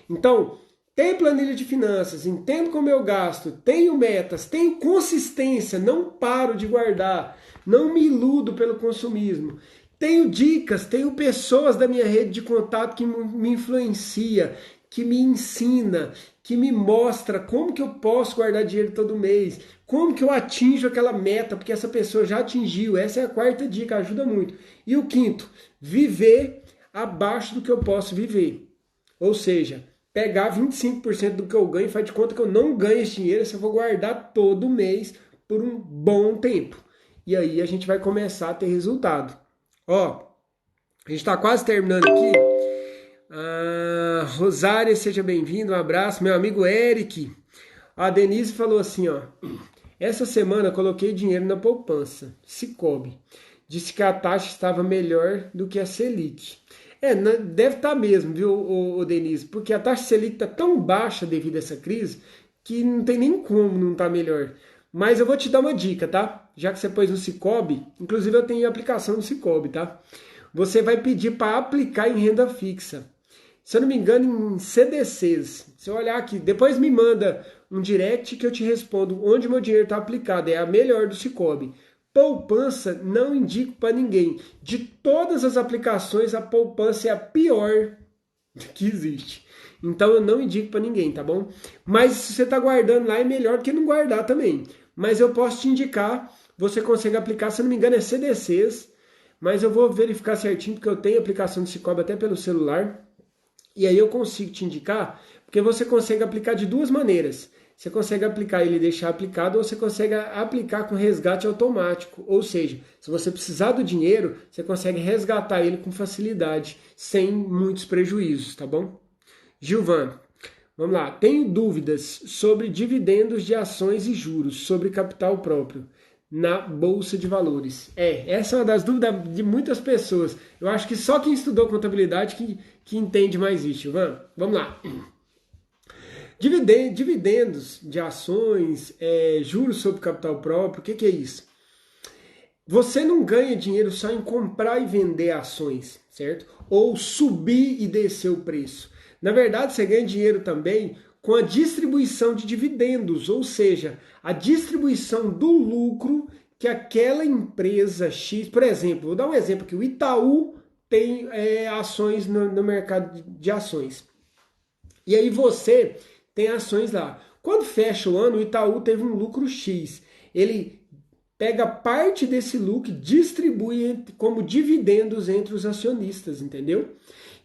S1: Então, tenho planilha de finanças, entendo como eu gasto, tenho metas, tenho consistência, não paro de guardar, não me iludo pelo consumismo. Tenho dicas, tenho pessoas da minha rede de contato que me influencia, que me ensina, que me mostra como que eu posso guardar dinheiro todo mês, como que eu atinjo aquela meta, porque essa pessoa já atingiu. Essa é a 4ª dica, ajuda muito. E o 5º, viver abaixo do que eu posso viver. Ou seja, pegar 25% do que eu ganho e faz de conta que eu não ganho esse dinheiro, eu vou guardar todo mês por um bom tempo. E aí a gente vai começar a ter resultado. A gente está quase terminando aqui. Rosária, seja bem-vindo, um abraço. Meu amigo Eric. A Denise falou assim, ó. Essa semana coloquei dinheiro na poupança, Sicoob. Disse que a taxa estava melhor do que a Selic. Deve estar mesmo, viu, Denise? Porque a taxa Selic está tão baixa devido a essa crise que não tem nem como não estar melhor. Mas eu vou te dar uma dica, tá? Já que você pôs no Sicoob, inclusive eu tenho aplicação no Sicoob, tá? Você vai pedir para aplicar em renda fixa. Se eu não me engano, em CDCs. Se eu olhar aqui, depois me manda um direct que eu te respondo onde meu dinheiro está aplicado. É a melhor do Sicoob. Poupança não indico para ninguém. De todas as aplicações, a poupança é a pior que existe. Então eu não indico para ninguém, tá bom? Mas se você está guardando lá, é melhor do que não guardar também. Mas eu posso te indicar, você consegue aplicar, se eu não me engano, é CDCs. Mas eu vou verificar certinho, porque eu tenho aplicação do Sicoob até pelo celular. E aí eu consigo te indicar, porque você consegue aplicar de duas maneiras. Você consegue aplicar ele e deixar aplicado, ou você consegue aplicar com resgate automático. Ou seja, se você precisar do dinheiro, você consegue resgatar ele com facilidade, sem muitos prejuízos, tá bom? Gilvan, vamos lá. Tenho dúvidas sobre dividendos de ações e juros sobre capital próprio na Bolsa de Valores. Essa é uma das dúvidas de muitas pessoas. Eu acho que só quem estudou contabilidade que entende mais isso, Gilvan. Vamos lá. Dividendos de ações, juros sobre capital próprio, o que é isso? Você não ganha dinheiro só em comprar e vender ações, certo? Ou subir e descer o preço. Na verdade, você ganha dinheiro também com a distribuição de dividendos, ou seja, a distribuição do lucro que aquela empresa X, por exemplo, vou dar um exemplo aqui, o Itaú tem ações no mercado de ações. E aí você tem ações lá. Quando fecha o ano, o Itaú teve um lucro X. Ele pega parte desse lucro e distribui como dividendos entre os acionistas, entendeu?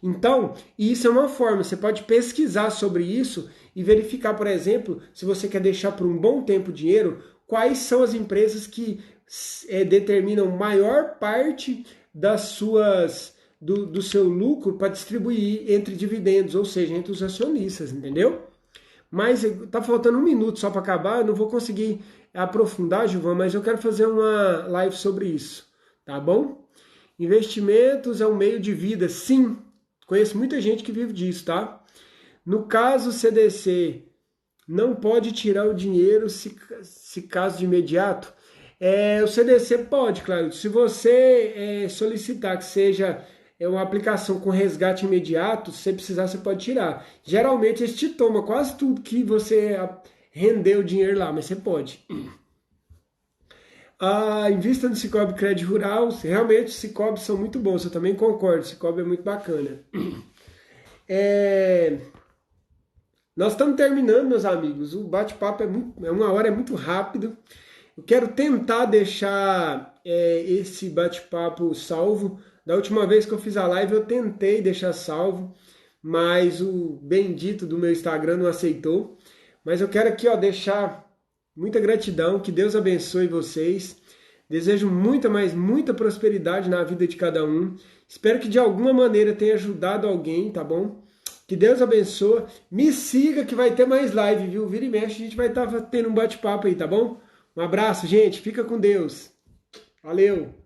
S1: Então, isso é uma forma, você pode pesquisar sobre isso e verificar, por exemplo, se você quer deixar por um bom tempo dinheiro, quais são as empresas que determinam maior parte do seu lucro para distribuir entre dividendos, ou seja, entre os acionistas, entendeu? Mas tá faltando 1 minuto só para acabar, eu não vou conseguir aprofundar, Gilvan, mas eu quero fazer uma live sobre isso, tá bom? Investimentos é um meio de vida, sim. Conheço muita gente que vive disso, tá? No caso CDC, não pode tirar o dinheiro se caso de imediato. O CDC pode, claro. Se você solicitar que seja uma aplicação com resgate imediato, se você precisar, você pode tirar. Geralmente eles te tomam quase tudo que você rendeu o dinheiro lá, mas você pode. Invista no Sicoob Crédito Rural. Realmente os Sicoob são muito bons, eu também concordo, o Sicoob é muito bacana. Nós estamos terminando, meus amigos, o bate-papo é 1 hora, é muito rápido. Eu quero tentar deixar esse bate-papo salvo. Da última vez que eu fiz a live eu tentei deixar salvo, mas o bendito do meu Instagram não aceitou. Mas eu quero aqui deixar muita gratidão, que Deus abençoe vocês. Desejo muita prosperidade na vida de cada um. Espero que de alguma maneira tenha ajudado alguém, tá bom? Que Deus abençoe. Me siga que vai ter mais live, viu? Vira e mexe, a gente vai estar tendo um bate-papo aí, tá bom? Um abraço, gente. Fica com Deus. Valeu!